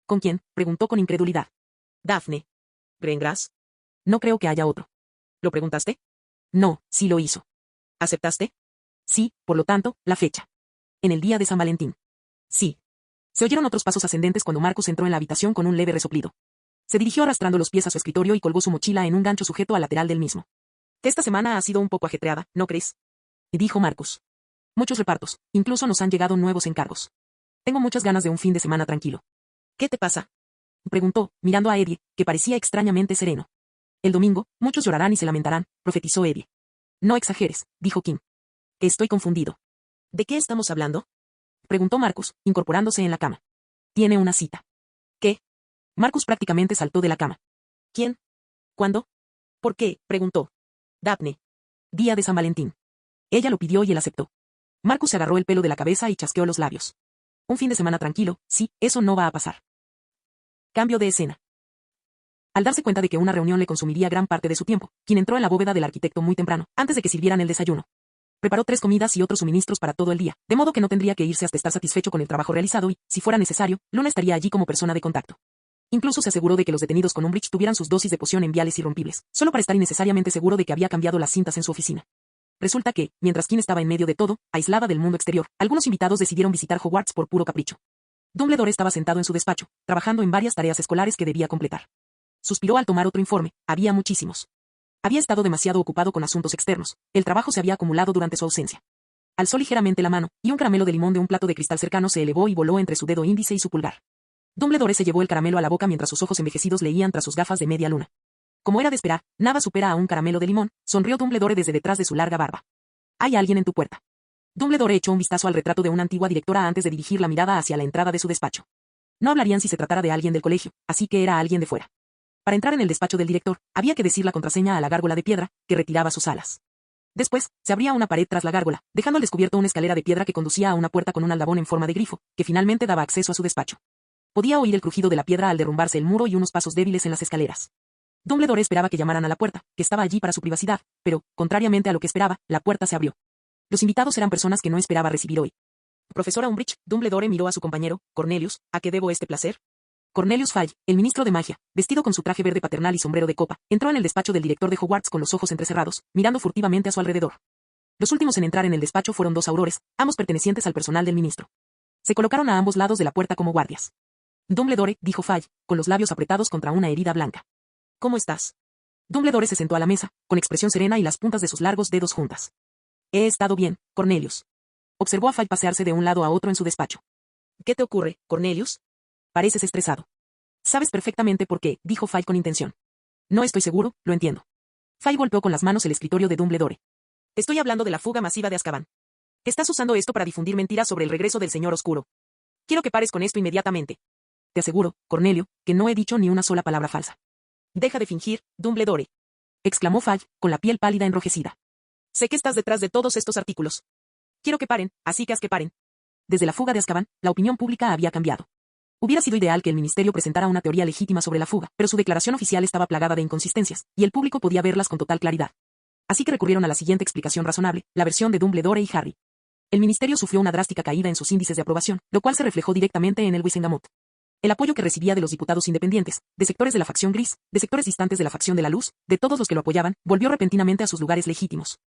¿Con quién?, preguntó con incredulidad. Daphne. ¿Greengrass? No creo que haya otro. ¿Lo preguntaste? No, sí lo hizo. ¿Aceptaste? Sí, por lo tanto, la fecha. En el día de San Valentín. Sí. Se oyeron otros pasos ascendentes cuando Marcus entró en la habitación con un leve resoplido. Se dirigió arrastrando los pies a su escritorio y colgó su mochila en un gancho sujeto al lateral del mismo. Esta semana ha sido un poco ajetreada, ¿no crees? Dijo Marcus. Muchos repartos, incluso nos han llegado nuevos encargos. Tengo muchas ganas de un fin de semana tranquilo. ¿Qué te pasa? Preguntó, mirando a Eddie, que parecía extrañamente sereno. El domingo, muchos llorarán y se lamentarán, profetizó Eddie. No exageres, dijo Kim. Estoy confundido. ¿De qué estamos hablando? Preguntó Marcus, incorporándose en la cama. Tiene una cita. ¿Qué? Marcus prácticamente saltó de la cama. ¿Quién? ¿Cuándo? ¿Por qué? Preguntó. Daphne. Día de San Valentín. Ella lo pidió y él aceptó. Marcus se agarró el pelo de la cabeza y chasqueó los labios. Un fin de semana tranquilo, sí, eso no va a pasar. Cambio de escena. Al darse cuenta de que una reunión le consumiría gran parte de su tiempo, Kim entró en la bóveda del arquitecto muy temprano, antes de que sirvieran el desayuno. Preparó 3 comidas y otros suministros para todo el día, de modo que no tendría que irse hasta estar satisfecho con el trabajo realizado y, si fuera necesario, Luna estaría allí como persona de contacto. Incluso se aseguró de que los detenidos con Umbridge tuvieran sus dosis de poción en viales irrompibles, solo para estar innecesariamente seguro de que había cambiado las cintas en su oficina. Resulta que, mientras Kim estaba en medio de todo, aislada del mundo exterior, algunos invitados decidieron visitar Hogwarts por puro capricho. Dumbledore estaba sentado en su despacho, trabajando en varias tareas escolares que debía completar. Suspiró al tomar otro informe, había muchísimos. Había estado demasiado ocupado con asuntos externos, el trabajo se había acumulado durante su ausencia. Alzó ligeramente la mano, y un caramelo de limón de un plato de cristal cercano se elevó y voló entre su dedo índice y su pulgar. Dumbledore se llevó el caramelo a la boca mientras sus ojos envejecidos leían tras sus gafas de media luna. Como era de esperar, nada supera a un caramelo de limón, sonrió Dumbledore desde detrás de su larga barba. Hay alguien en tu puerta. Dumbledore echó un vistazo al retrato de una antigua directora antes de dirigir la mirada hacia la entrada de su despacho. No hablarían si se tratara de alguien del colegio, así que era alguien de fuera. Para entrar en el despacho del director, había que decir la contraseña a la gárgola de piedra, que retiraba sus alas. Después, se abría una pared tras la gárgola, dejando al descubierto una escalera de piedra que conducía a una puerta con un aldabón en forma de grifo, que finalmente daba acceso a su despacho. Podía oír el crujido de la piedra al derrumbarse el muro y unos pasos débiles en las escaleras. Dumbledore esperaba que llamaran a la puerta, que estaba allí para su privacidad, pero, contrariamente a lo que esperaba, la puerta se abrió. Los invitados eran personas que no esperaba recibir hoy. Profesora Umbridge, Dumbledore miró a su compañero, Cornelius, ¿a qué debo este placer? Cornelius Fudge, el ministro de magia, vestido con su traje verde paternal y sombrero de copa, entró en el despacho del director de Hogwarts con los ojos entrecerrados, mirando furtivamente a su alrededor. Los últimos en entrar en el despacho fueron 2 aurores, ambos pertenecientes al personal del ministro. Se colocaron a ambos lados de la puerta como guardias. Dumbledore, dijo Fudge, con los labios apretados contra una herida blanca. ¿Cómo estás? Dumbledore se sentó a la mesa, con expresión serena y las puntas de sus largos dedos juntas. He estado bien, Cornelius. Observó a Fudge pasearse de un lado a otro en su despacho. ¿Qué te ocurre, Cornelius? Pareces estresado. Sabes perfectamente por qué, dijo Fudge con intención. No estoy seguro, lo entiendo. Fudge golpeó con las manos el escritorio de Dumbledore. Estoy hablando de la fuga masiva de Azkaban. Estás usando esto para difundir mentiras sobre el regreso del Señor Oscuro. Quiero que pares con esto inmediatamente. Te aseguro, Cornelio, que no he dicho ni una sola palabra falsa. Deja de fingir, Dumbledore. Exclamó Fudge, con la piel pálida enrojecida. Sé que estás detrás de todos estos artículos. Quiero que paren, así que haz que paren. Desde la fuga de Azkaban, la opinión pública había cambiado. Hubiera sido ideal que el ministerio presentara una teoría legítima sobre la fuga, pero su declaración oficial estaba plagada de inconsistencias, y el público podía verlas con total claridad. Así que recurrieron a la siguiente explicación razonable, la versión de Dumbledore y Harry. El ministerio sufrió una drástica caída en sus índices de aprobación, lo cual se reflejó directamente en el Wisengamot. El apoyo que recibía de los diputados independientes, de sectores de la facción gris, de sectores distantes de la facción de la luz, de todos los que lo apoyaban, volvió repentinamente a sus lugares legítimos.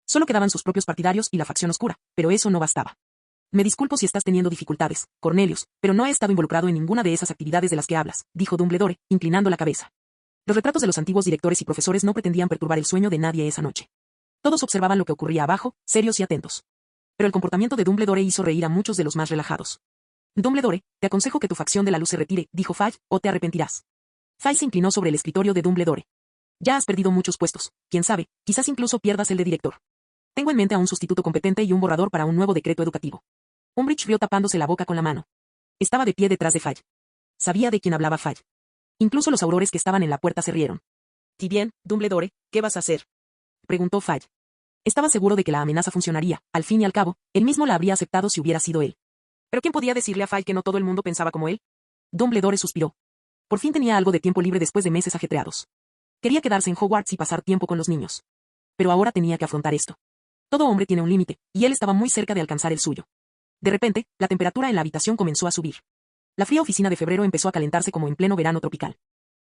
Solo quedaban sus propios partidarios y la facción oscura, pero eso no bastaba. Me disculpo si estás teniendo dificultades, Cornelius, pero no he estado involucrado en ninguna de esas actividades de las que hablas, dijo Dumbledore, inclinando la cabeza. Los retratos de los antiguos directores y profesores no pretendían perturbar el sueño de nadie esa noche. Todos observaban lo que ocurría abajo, serios y atentos. Pero el comportamiento de Dumbledore hizo reír a muchos de los más relajados. Dumbledore, te aconsejo que tu facción de la luz se retire, dijo Fudge, o te arrepentirás. Fudge se inclinó sobre el escritorio de Dumbledore. Ya has perdido muchos puestos, quién sabe, quizás incluso pierdas el de director. Tengo en mente a un sustituto competente y un borrador para un nuevo decreto educativo. Umbridge vio tapándose la boca con la mano. Estaba de pie detrás de Fudge. Sabía de quién hablaba Fudge. Incluso los aurores que estaban en la puerta se rieron. ¿Y bien, Dumbledore, qué vas a hacer?, preguntó Fudge. Estaba seguro de que la amenaza funcionaría, al fin y al cabo, él mismo la habría aceptado si hubiera sido él. ¿Pero quién podía decirle a Fudge que no todo el mundo pensaba como él? Dumbledore suspiró. Por fin tenía algo de tiempo libre después de meses ajetreados. Quería quedarse en Hogwarts y pasar tiempo con los niños. Pero ahora tenía que afrontar esto. Todo hombre tiene un límite, y él estaba muy cerca de alcanzar el suyo. De repente, la temperatura en la habitación comenzó a subir. La fría oficina de febrero empezó a calentarse como en pleno verano tropical.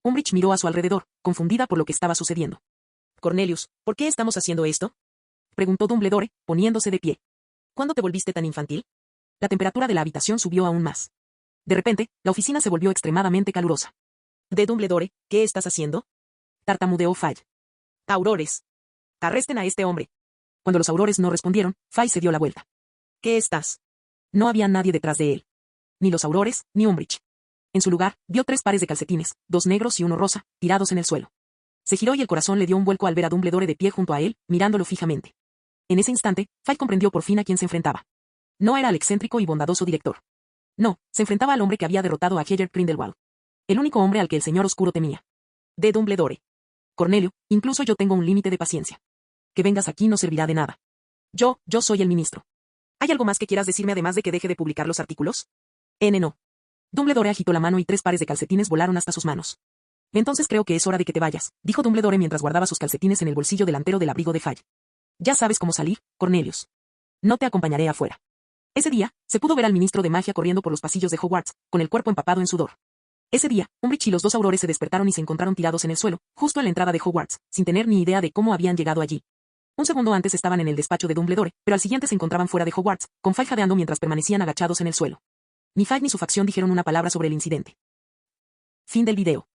Umbridge miró a su alrededor, confundida por lo que estaba sucediendo. Cornelius, ¿por qué estamos haciendo esto?, preguntó Dumbledore, poniéndose de pie. ¿Cuándo te volviste tan infantil? La temperatura de la habitación subió aún más. De repente, la oficina se volvió extremadamente calurosa. De Dumbledore, ¿qué estás haciendo?, tartamudeó Fudge. Aurores. Arresten a este hombre. Cuando los aurores no respondieron, Fudge se dio la vuelta. ¿Qué estás? No había nadie detrás de él. Ni los Aurores, ni Umbridge. En su lugar, vio 3 pares de calcetines, 2 negros y uno rosa, tirados en el suelo. Se giró y el corazón le dio un vuelco al ver a Dumbledore de pie junto a él, mirándolo fijamente. En ese instante, Fudge comprendió por fin a quién se enfrentaba. No era al excéntrico y bondadoso director. No, se enfrentaba al hombre que había derrotado a Hedger Grindelwald. El único hombre al que el señor oscuro temía. De Dumbledore. Cornelio, incluso yo tengo un límite de paciencia. Que vengas aquí no servirá de nada. Yo soy el ministro. ¿Hay algo más que quieras decirme además de que deje de publicar los artículos? No. Dumbledore agitó la mano y 3 pares de calcetines volaron hasta sus manos. Entonces creo que es hora de que te vayas, dijo Dumbledore mientras guardaba sus calcetines en el bolsillo delantero del abrigo de Fudge. Ya sabes cómo salir, Cornelius. No te acompañaré afuera. Ese día, se pudo ver al ministro de magia corriendo por los pasillos de Hogwarts, con el cuerpo empapado en sudor. Ese día, Umbridge y los 2 Aurores se despertaron y se encontraron tirados en el suelo, justo a la entrada de Hogwarts, sin tener ni idea de cómo habían llegado allí. Un segundo antes estaban en el despacho de Dumbledore, pero al siguiente se encontraban fuera de Hogwarts, con Fudge jadeando mientras permanecían agachados en el suelo. Ni Fudge ni su facción dijeron una palabra sobre el incidente. Fin del video.